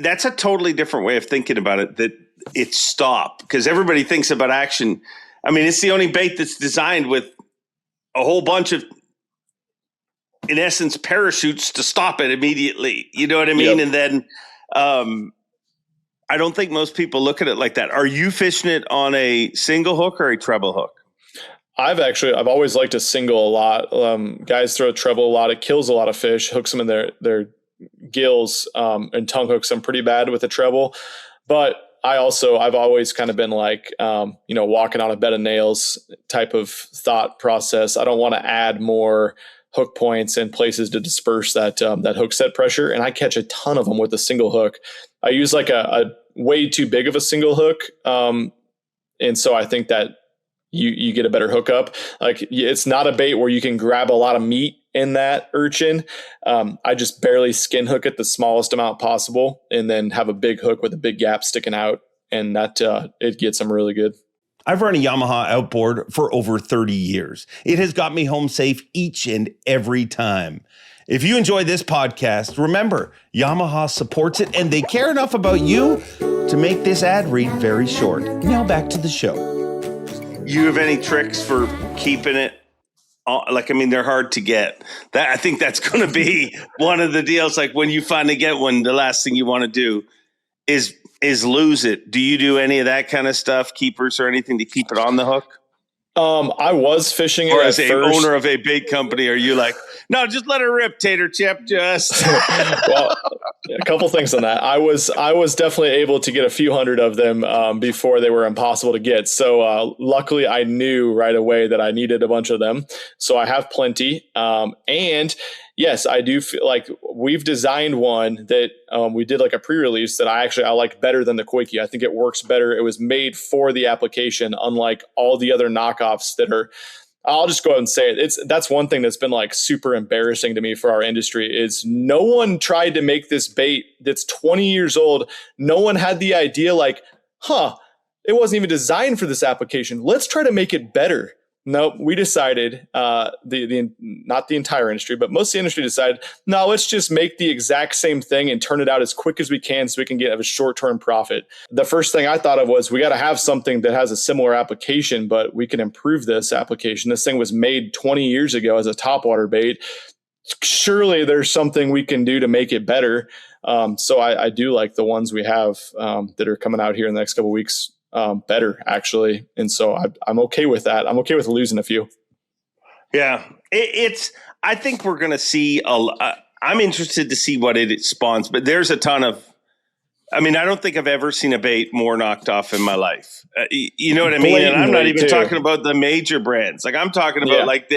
That's a totally different way of thinking about it, that it's stop, because everybody thinks about action. I mean, it's the only bait that's designed with a whole bunch of, in essence, parachutes to stop it immediately. You know what I mean? Yep. And then I don't think most people look at it like that. Are you fishing it on a single hook or a treble hook? I've always liked a single a lot. Guys throw a treble a lot. It kills a lot of fish, hooks them in their gills, and tongue hooks them pretty bad with a treble. But I've always kind of been like, walking on a bed of nails type of thought process. I don't want to add more hook points and places to disperse that hook set pressure. And I catch a ton of them with a single hook. I use like a way too big of a single hook. And so I think that you get a better hookup. Like it's not a bait where you can grab a lot of meat in that urchin. I just barely skin hook it the smallest amount possible and then have a big hook with a big gap sticking out. And that it gets them really good. I've run a Yamaha outboard for over 30 years. It has got me home safe each and every time. If you enjoy this podcast, remember, Yamaha supports it and they care enough about you to make this ad read very short. Now back to the show. You have any tricks for keeping it? They're hard to get. I think that's going to be one of the deals. Like when you finally get one, the last thing you want to do is lose it. Do you do any of that kind of stuff, keepers or anything to keep it on the hook? I was fishing it or at as a first. Owner of a bait company, are you like, no, just let her rip, Tater Chip, just. Well, a couple things on that. I was definitely able to get a few hundred of them before they were impossible to get. So luckily I knew right away that I needed a bunch of them. So I have plenty. And yes, I do feel like we've designed one that we did like a pre-release that I like better than the Quickie. I think it works better. It was made for the application, unlike all the other knockoffs that are. I'll just go ahead and say it. That's one thing that's been like super embarrassing to me for our industry is no one tried to make this bait that's 20 years old. No one had the idea like, it wasn't even designed for this application. Let's try to make it better. Nope, we decided, not the entire industry, but most of the industry decided, no, let's just make the exact same thing and turn it out as quick as we can so we can get a short-term profit. The first thing I thought of was we got to have something that has a similar application, but we can improve this application. This thing was made 20 years ago as a topwater bait. Surely there's something we can do to make it better. So I do like the ones we have that are coming out here in the next couple of weeks. Better actually. And so I'm okay with that. I'm okay with losing a few. Yeah. I think we're going to see I'm interested to see what it spawns, but there's a ton of I mean, I don't think I've ever seen a bait more knocked off in my life. You know what I mean? And I'm not even talking about the major brands. Like I'm talking about like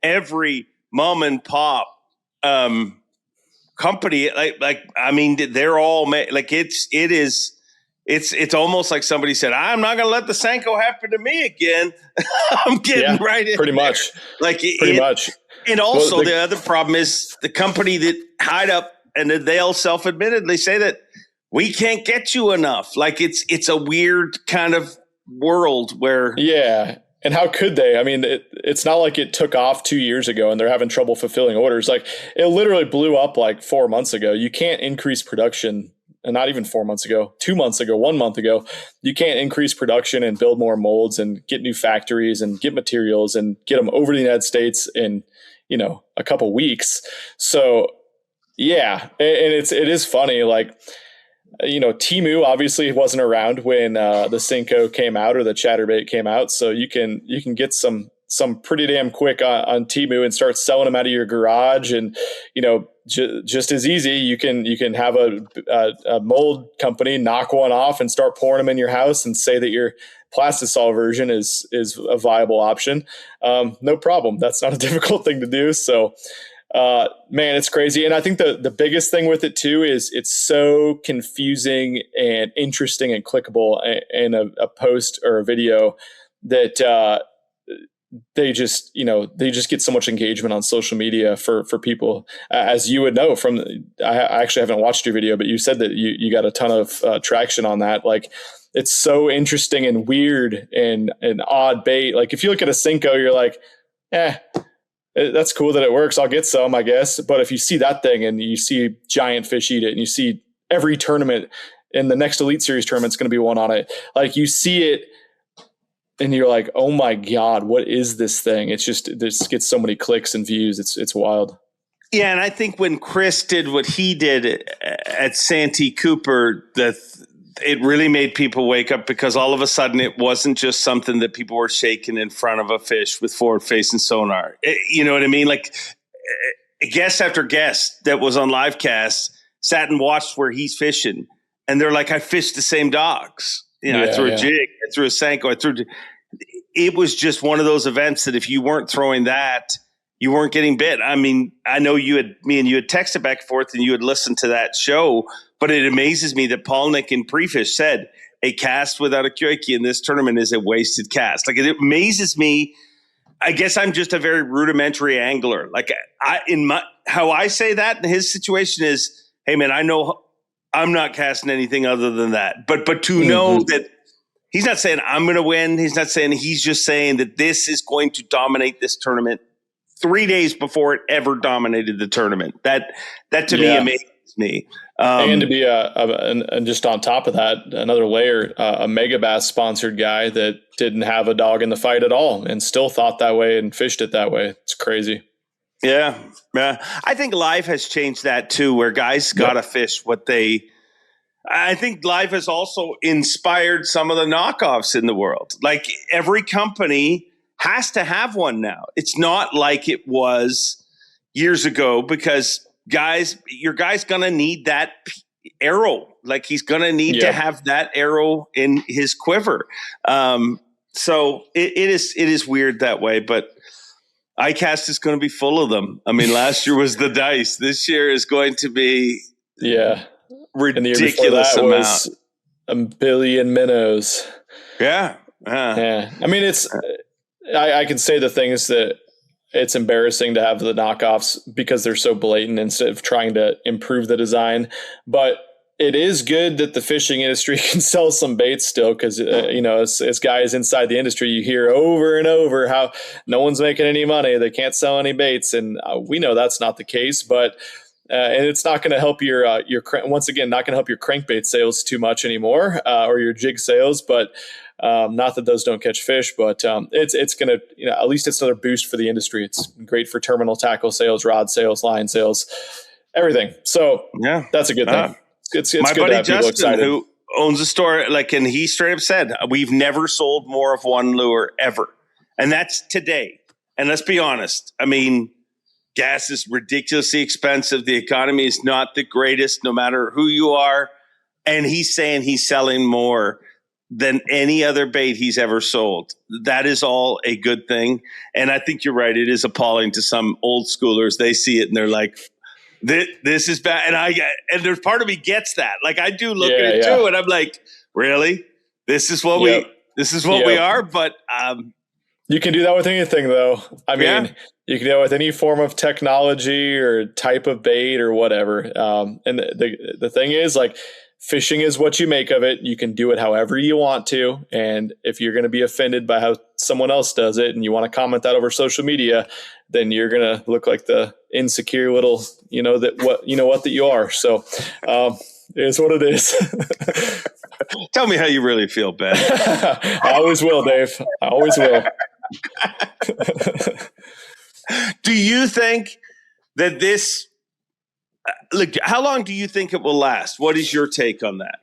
every mom and pop company. I mean, they're all like it's almost like somebody said, I'm not going to let the Senko happen to me again. I'm getting right in pretty there. much. Like pretty much. And also the other problem is the company that hired up and they'll self-admittedly say that we can't get you enough. Like it's a weird kind of world where. Yeah. And how could they? I mean, it's not like it took off 2 years ago and they're having trouble fulfilling orders. Like it literally blew up like 4 months ago. You can't increase production. And not even 4 months ago, 2 months ago, 1 month ago, you can't increase production and build more molds and get new factories and get materials and get them over to the United States in, a couple weeks. So yeah, and it is funny. Like, Temu obviously wasn't around when the Senko came out or the Chatterbait came out. So you can get some pretty damn quick on Temu and start selling them out of your garage. And, just as easy, you can have a mold company knock one off and start pouring them in your house and say that your plastisol version is a viable option. No problem. That's not a difficult thing to do. So, man, it's crazy. And I think the biggest thing with it too is it's so confusing and interesting and clickable in a post or a video that, they just get so much engagement on social media for people, as you would know from, I actually haven't watched your video, but you said that you got a ton of traction on that. Like it's so interesting and weird and an odd bait. Like if you look at a Senko, you're like, that's cool that it works. I'll get some, I guess. But if you see that thing and you see giant fish eat it and you see every tournament in the next Elite Series tournament, it's going to be one on it. Like you see it, and you're like, oh my God, what is this thing? It's just, this gets so many clicks and views. It's wild. Yeah. And I think when Chris did what he did at Santee Cooper, it really made people wake up because all of a sudden it wasn't just something that people were shaking in front of a fish with forward facing sonar. You know what I mean? Like guest after guest that was on live cast sat and watched where he's fishing. And they're like, I fished the same dogs. I threw a jig, I threw a Senko, it was just one of those events that if you weren't throwing that, you weren't getting bit. I mean, I know me and you had texted back and forth and you had listened to that show, but it amazes me that Paul Nick in Prefish said a cast without a kyoiki in this tournament is a wasted cast. Like it amazes me. I guess I'm just a very rudimentary angler. Like how I say that in his situation is, hey man, I know I'm not casting anything other than that. But to know that he's not saying I'm going to win. He's not saying, he's just saying that this is going to dominate this tournament 3 days before it ever dominated the tournament. That to me amazes me. And to be and just on top of that, another layer, a Megabass sponsored guy that didn't have a dog in the fight at all and still thought that way and fished it that way. It's crazy. Yeah. I think live has changed that too, where guys got to fish what they. I think live has also inspired some of the knockoffs in the world. Like every company has to have one now. It's not like it was years ago because your guy's going to need that arrow. Like he's going to need to have that arrow in his quiver. So it is weird that way, but iCast is going to be full of them. I mean, last year was the dice. This year is going to be ridiculous amount. Was a billion minnows. Yeah. I mean, I can say the things that it's embarrassing to have the knockoffs because they're so blatant instead of trying to improve the design. But it is good that the fishing industry can sell some baits still because, as guys inside the industry, you hear over and over how no one's making any money. They can't sell any baits. And we know that's not the case, but and it's not going to help your once again, not going to help your crankbait sales too much anymore or your jig sales. But not that those don't catch fish, but it's going to, at least it's another boost for the industry. It's great for terminal tackle sales, rod sales, line sales, everything. So that's a good thing. It's my good buddy to have people Justin, excited. who owns a store, and he straight up said, we've never sold more of one lure ever. And that's today. And let's be honest. I mean, gas is ridiculously expensive. The economy is not the greatest, no matter who you are. and he's saying he's selling more than any other bait he's ever sold. That is all a good thing. And I think you're right. It is appalling to some old schoolers. They see it and they're like, this is bad. And there's part of me gets that. Like I do look at it too. And I'm like, really? This is what we are. But, you can do that with anything though. I mean, you can do it with any form of technology or type of bait or whatever. And the thing is, like, fishing is what you make of it. You can do it however you want to. And if you're going to be offended by how someone else does it and you want to comment that over social media, then you're going to look like the insecure little, that you are. So it is what it is. Tell me how you really feel, Ben. I always will, Dave. I always will. Do you think that this... Look, how long do you think it will last? What is your take on that?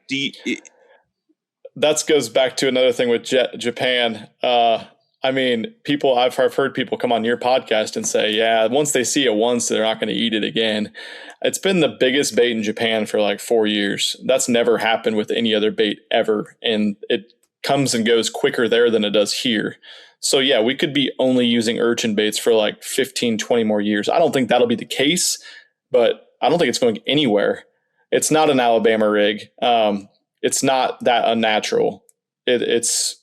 That goes back to another thing with Japan. I mean, I've heard people come on your podcast and say, yeah, once they see it once, they're not going to eat it again. It's been the biggest bait in Japan for like 4 years. That's never happened with any other bait ever. And it comes and goes quicker there than it does here. So yeah, we could be only using urchin baits for like 15, 20 more years. I don't think that'll be the case, but I don't think it's going anywhere. It's not an Alabama rig. It's not that unnatural. It's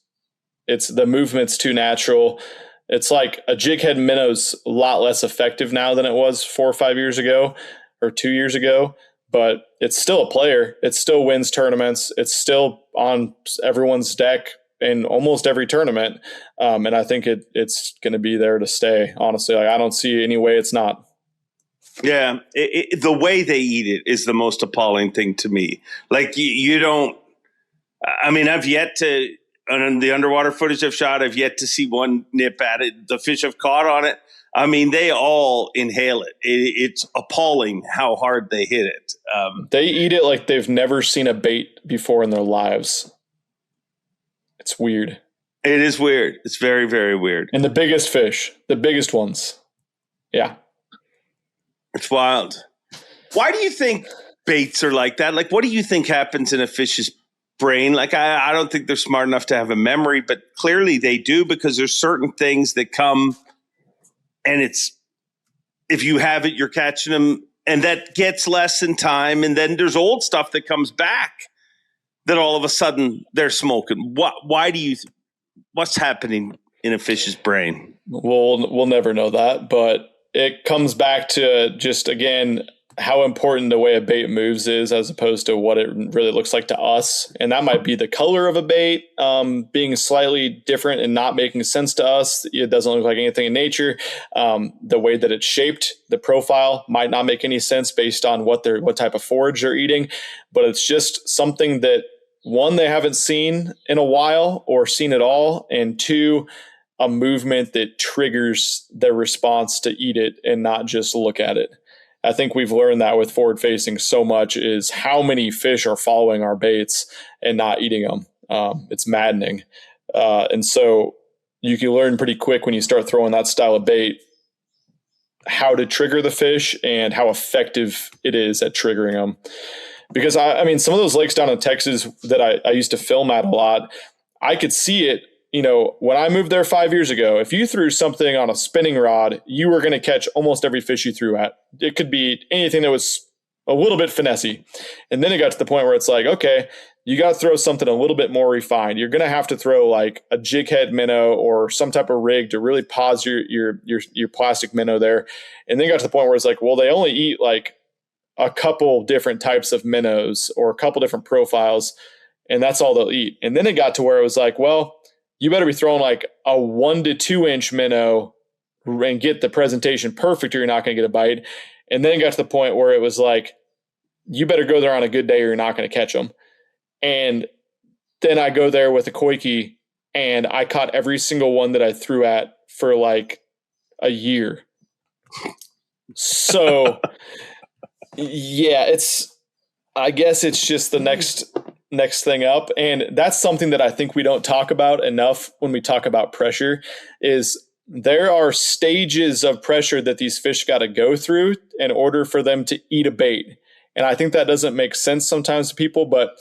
the movement's too natural. It's like a jig head minnow's a lot less effective now than it was 4 or 5 years ago or 2 years ago, but it's still a player. It still wins tournaments. It's still on everyone's deck in almost every tournament. And I think it's going to be there to stay, honestly. Like, I don't see any way it's not. Yeah, the way they eat it is the most appalling thing to me. Like you don't. I mean, I've yet to, on the underwater footage I've shot, I've yet to see one nip at it. The fish have caught on it. I mean, they all inhale it. It's appalling how hard they hit it. They eat it like they've never seen a bait before in their lives. It's weird. It is weird. It's very, very weird. And the biggest fish, the biggest ones. Yeah. It's wild. Why do you think baits are like that? Like, what do you think happens in a fish's brain? Like, I don't think they're smart enough to have a memory, but clearly they do, because there's certain things that come and if you have it, you're catching them, and that gets less in time. And then there's old stuff that comes back that all of a sudden they're smoking. What's happening in a fish's brain? We'll never know that, but it comes back to just, again, how important the way a bait moves is as opposed to what it really looks like to us. And that might be the color of a bait being slightly different and not making sense to us. It doesn't look like anything in nature. The way that it's shaped, the profile might not make any sense based on what type of forage they're eating. But it's just something that, one, they haven't seen in a while or seen at all, and two, a movement that triggers their response to eat it and not just look at it. I think we've learned that with forward facing so much, is how many fish are following our baits and not eating them. It's maddening. And so you can learn pretty quick when you start throwing that style of bait, how to trigger the fish and how effective it is at triggering them. Because I mean, some of those lakes down in Texas that I used to film at a lot, I could see it. When I moved there 5 years ago, if you threw something on a spinning rod, you were going to catch almost every fish you threw at. It could be anything that was a little bit finessey. And then it got to the point where it's like, okay, you got to throw something a little bit more refined. You're going to have to throw like a jig head minnow or some type of rig to really pause your plastic minnow there. And then it got to the point where it's like, well, they only eat like a couple different types of minnows or a couple different profiles, and that's all they'll eat. And then it got to where it was like, well, you better be throwing like a 1 to 2 inch minnow and get the presentation perfect, or you're not going to get a bite. And then it got to the point where it was like, you better go there on a good day or you're not going to catch them. And then I go there with a koiki and I caught every single one that I threw at for like a year. So yeah, I guess it's just the next thing up. And that's something that I think we don't talk about enough when we talk about pressure, is there are stages of pressure that these fish got to go through in order for them to eat a bait. And I think that doesn't make sense sometimes to people, but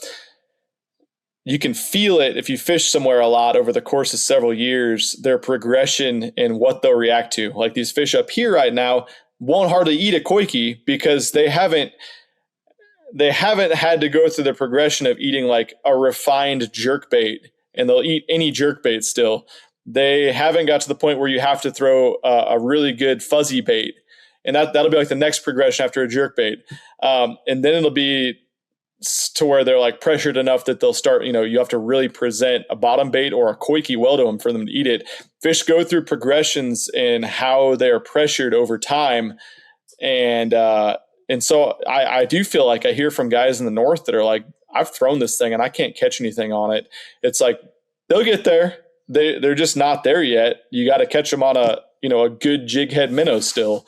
you can feel it if you fish somewhere a lot over the course of several years, their progression in what they'll react to. Like these fish up here right now won't hardly eat a koiki because they haven't had to go through the progression of eating like a refined jerkbait, and they'll eat any jerkbait still. They haven't got to the point where you have to throw a really good fuzzy bait, and that'll be like the next progression after a jerkbait. And then it'll be to where they're like pressured enough that they'll start, you have to really present a bottom bait or a koiki well to them for them to eat it. Fish go through progressions in how they're pressured over time. And so I do feel like I hear from guys in the north that are like, I've thrown this thing and I can't catch anything on it. It's like, they'll get there. They're just not there yet. You got to catch them on a good jig head minnow still.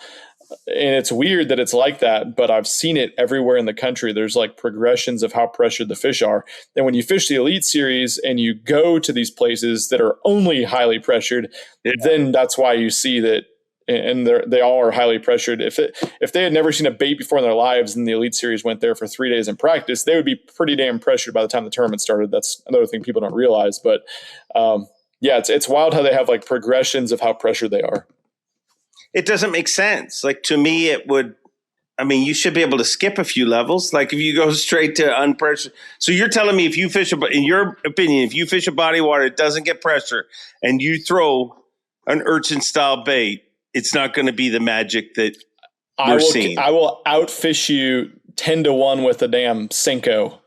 And it's weird that it's like that, but I've seen it everywhere in the country. There's like progressions of how pressured the fish are. And when you fish the Elite Series and you go to these places that are only highly pressured, then that's why you see that. And they all are highly pressured. If they had never seen a bait before in their lives and the Elite Series went there for 3 days in practice, they would be pretty damn pressured by the time the tournament started. That's another thing people don't realize. But it's wild how they have like progressions of how pressured they are. It doesn't make sense. Like to me, you should be able to skip a few levels. Like if you go straight to unpressured. So you're telling me in your opinion, if you fish a body of water, it doesn't get pressure and you throw an urchin style bait, it's not going to be the magic that we're seeing. I will outfish you 10-1 with a damn Senko.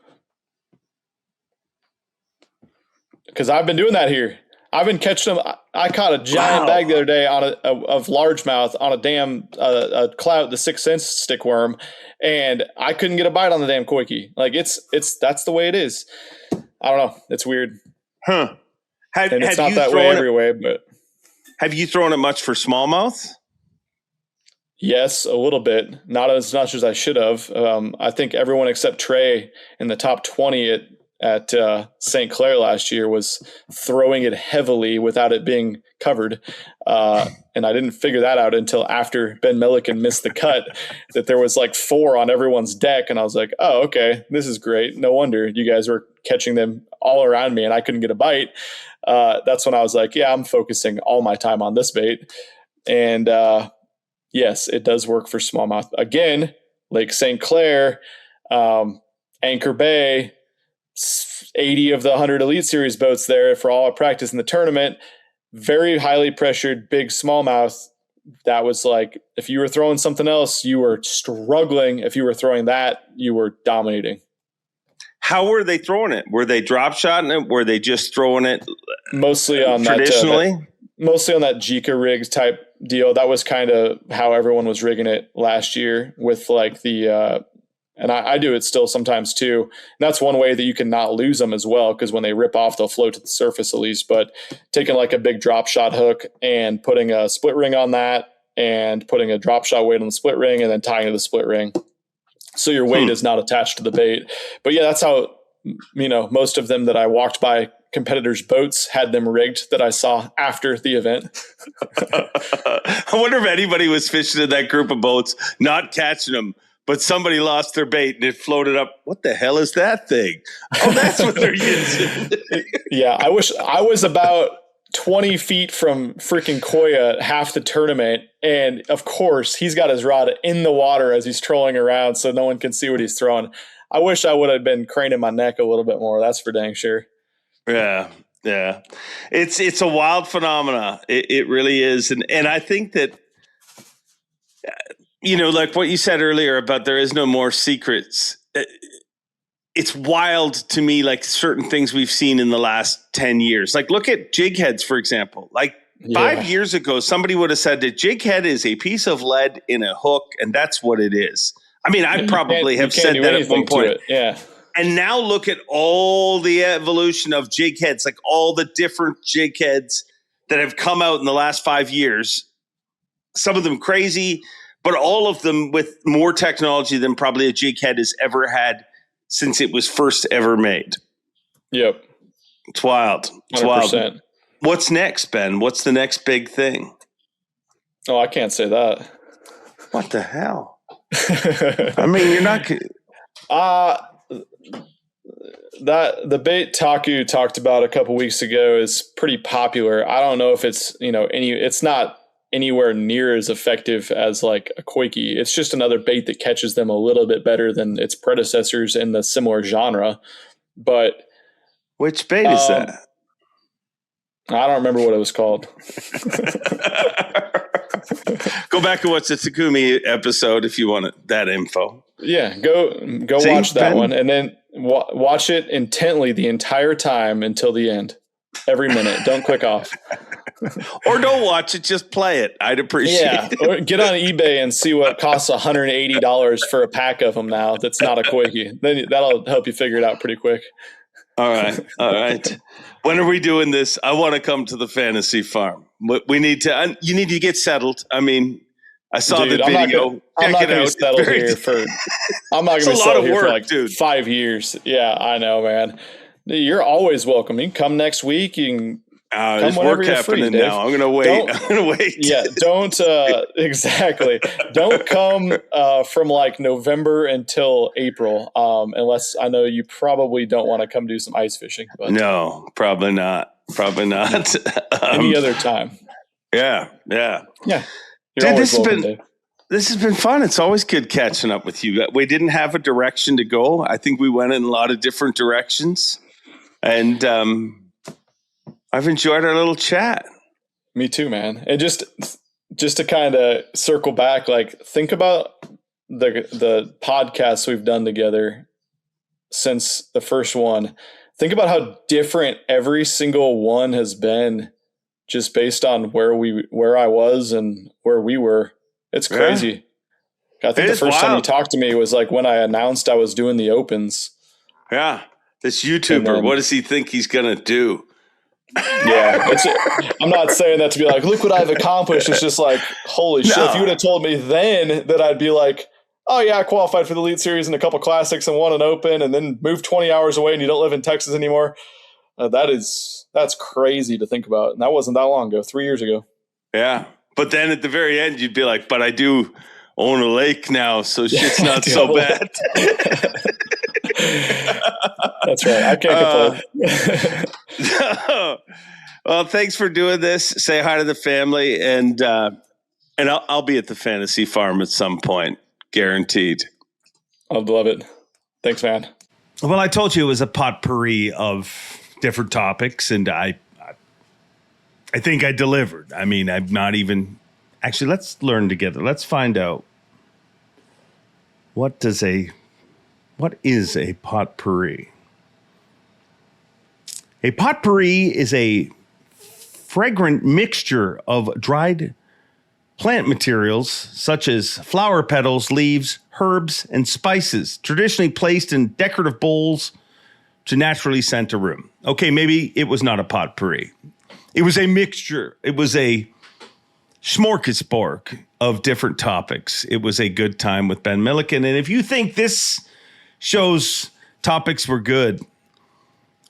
Because I've been doing that here. I've been catching them. I caught a giant bag the other day of largemouth on a damn clout, the 6 cent stick worm, and I couldn't get a bite on the damn koiki. Like that's the way it is. I don't know. It's weird. Huh? It's not that way every way, but have you thrown it much for smallmouth? Yes, a little bit. Not as much as I should have. I think everyone except Trey in the top 20 at St. Clair last year was throwing it heavily without it being covered. And I didn't figure that out until after Ben Milliken missed the cut, that there was like 4 on everyone's deck. And I was like, oh, okay, this is great. No wonder you guys were catching them all around me and I couldn't get a bite. That's when I was like, yeah, I'm focusing all my time on this bait. And yes, it does work for smallmouth. Again, Lake St. Clair, Anchor Bay, 80 of the 100 Elite Series boats there for all our practice in the tournament. Very highly pressured, big smallmouth. That was like, if you were throwing something else, you were struggling. If you were throwing that, you were dominating. How were they throwing it? Were they drop shotting it? Were they just throwing it mostly on traditionally? Mostly on that Jika rig type deal. That was kind of how everyone was rigging it last year with like the and I do it still sometimes too. And that's one way that you can not lose them as well, because when they rip off, they'll float to the surface at least. But taking like a big drop shot hook and putting a split ring on that and putting a drop shot weight on the split ring and then tying to the split ring, so your weight is not attached to the bait. But yeah, that's how, most of them that I walked by competitors' boats had them rigged that I saw after the event. I wonder if anybody was fishing in that group of boats, not catching them, but somebody lost their bait and it floated up. What the hell is that thing? Oh, that's what they're using. Yeah, I wish I was about 20 feet from freaking Koya half the tournament. And of course, he's got his rod in the water as he's trolling around so no one can see what he's throwing. I wish I would have been craning my neck a little bit more. That's for dang sure. Yeah. It's a wild phenomena. It really is. And I think that, like what you said earlier about there is no more secrets. It's wild to me, like certain things we've seen in the last 10 years. Like look at jig heads, for example. Like 5 years ago, somebody would have said that jig head is a piece of lead in a hook, and that's what it is. I mean, I probably have said that at one point. Yeah. And now look at all the evolution of jig heads, like all the different jig heads that have come out in the last 5 years. Some of them crazy, but all of them with more technology than probably a jig head has ever had since it was first ever made. Yep. It's wild. It's 100%. wild. What's next, Ben? What's the next big thing? Oh, I can't say that. What the hell? I mean, you're not... That the bait Taku talked about a couple weeks ago is pretty popular. I don't know if it's, it's not anywhere near as effective as like a Koiki. It's just another bait that catches them a little bit better than its predecessors in the similar genre. But which bait is that? I don't remember what it was called. Go back and watch the Takumi episode if you want that info. Yeah, go watch that one, and then watch it intently the entire time until the end. Every minute. Don't click off. Or don't watch it, just play it. I'd appreciate it. Or get on eBay and see what costs $180 for a pack of them now that's not a Koiki. Then that'll help you figure it out pretty quick. All right. When are we doing this? I want to come to the fantasy farm. We need to. You need to get settled. I mean, I saw the video. I'm not going to be settled here for. I'm not going to be settled here for like 5 years. Yeah, I know, man. You're always welcome. You can come next week. You can. There's work happening now. I'm going to wait. Yeah, don't exactly. Don't come from like November until April, unless I know you probably don't want to come do some ice fishing. But no, probably not. Any other time. Yeah. Dude, this has been fun. It's always good catching up with you. We didn't have a direction to go. I think we went in a lot of different directions, and I've enjoyed our little chat. Me too, man. And just to kind of circle back, like think about the podcasts we've done together since the first one. Think about how different every single one has been just based on where I was and where we were. It's crazy. Yeah. I think the first time you talked to me was like when I announced I was doing the opens. Yeah. This YouTuber, what does he think he's going to do? Yeah, I'm not saying that to be like, look what I've accomplished. It's just like, holy shit. If you would have told me then that I'd be like, oh yeah, I qualified for the Elite Series and a couple classics and won an open and then moved 20 hours away and you don't live in Texas anymore. That's crazy to think about. And that wasn't that long ago, 3 years ago. Yeah. But then at the very end, you'd be like, but I do own a lake now, so shit's not so bad. That's right. I can't complain. Well, thanks for doing this. Say hi to the family, and I'll be at the fantasy farm at some point, guaranteed. I'd love it. Thanks, man. Well, I told you it was a potpourri of different topics, and I think I delivered. I mean, I'm not even actually. Let's learn together. Let's find out what is a potpourri. A potpourri is a fragrant mixture of dried plant materials such as flower petals, leaves, herbs, and spices, traditionally placed in decorative bowls to naturally scent a room. Okay, maybe it was not a potpourri. It was a mixture. It was a smorgasbord of different topics. It was a good time with Ben Milliken. And if you think this show's topics were good,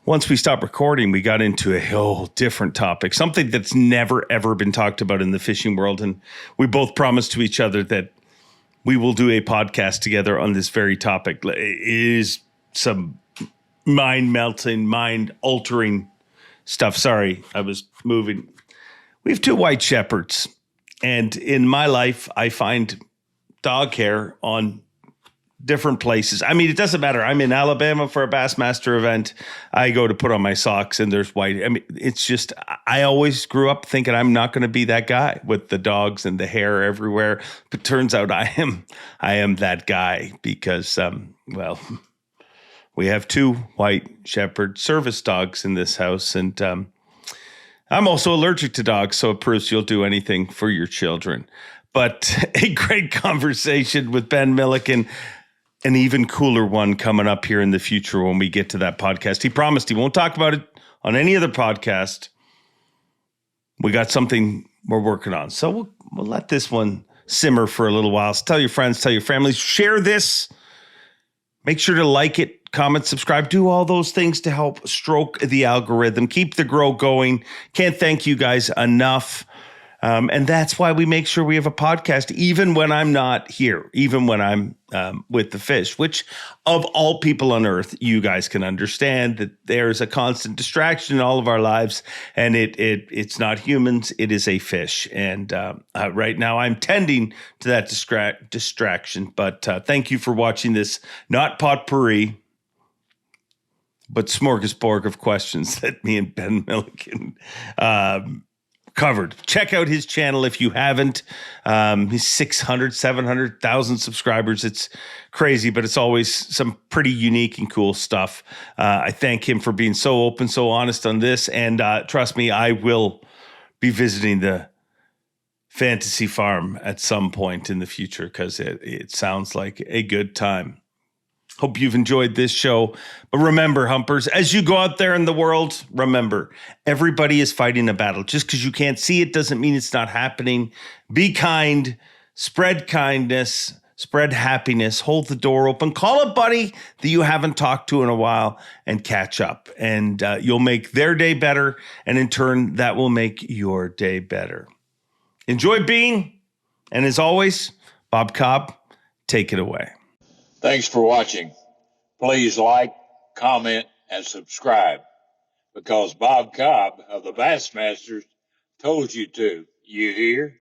once we stopped recording, we got into a whole different topic, something that's never, ever been talked about in the fishing world. And we both promised to each other that we will do a podcast together on this very topic. It is some mind-melting, mind-altering stuff. Sorry, I was moving. We have two white shepherds. And in my life, I find dog hair on different places. I mean, it doesn't matter. I'm in Alabama for a Bassmaster event. I go to put on my socks and there's white. I mean, it's just, I always grew up thinking I'm not going to be that guy with the dogs and the hair everywhere. But turns out I am that guy because, well, we have two white shepherd service dogs in this house. And I'm also allergic to dogs, so it proves you'll do anything for your children. But a great conversation with Ben Milliken. An even cooler one coming up here in the future when we get to that podcast. He promised he won't talk about it on any other podcast. We got something we're working on. So we'll let this one simmer for a little while. So tell your friends, tell your families, share this. Make sure to like it, comment, subscribe, do all those things to help stroke the algorithm, keep the grow going. Can't thank you guys enough. And that's why we make sure we have a podcast, even when I'm not here, even when I'm with the fish, which of all people on earth, you guys can understand that there's a constant distraction in all of our lives, and it's not humans, it is a fish. And right now I'm tending to that distraction. But thank you for watching this, not potpourri, but smorgasbord of questions that me and Ben Milliken covered. Check out his channel if you haven't. He's 600, 700,000 subscribers. It's crazy, but it's always some pretty unique and cool stuff. I thank him for being so open, so honest on this. And trust me, I will be visiting the fantasy farm at some point in the future because it sounds like a good time. Hope you've enjoyed this show. But remember, Humpers, as you go out there in the world, remember, everybody is fighting a battle. Just because you can't see it doesn't mean it's not happening. Be kind, spread kindness, spread happiness, hold the door open, call a buddy that you haven't talked to in a while and catch up. And you'll make their day better. And in turn, that will make your day better. Enjoy being. And as always, Bob Cobb, take it away. Thanks for watching. Please like, comment, and subscribe because Bob Cobb of the Bassmasters told you to. You hear?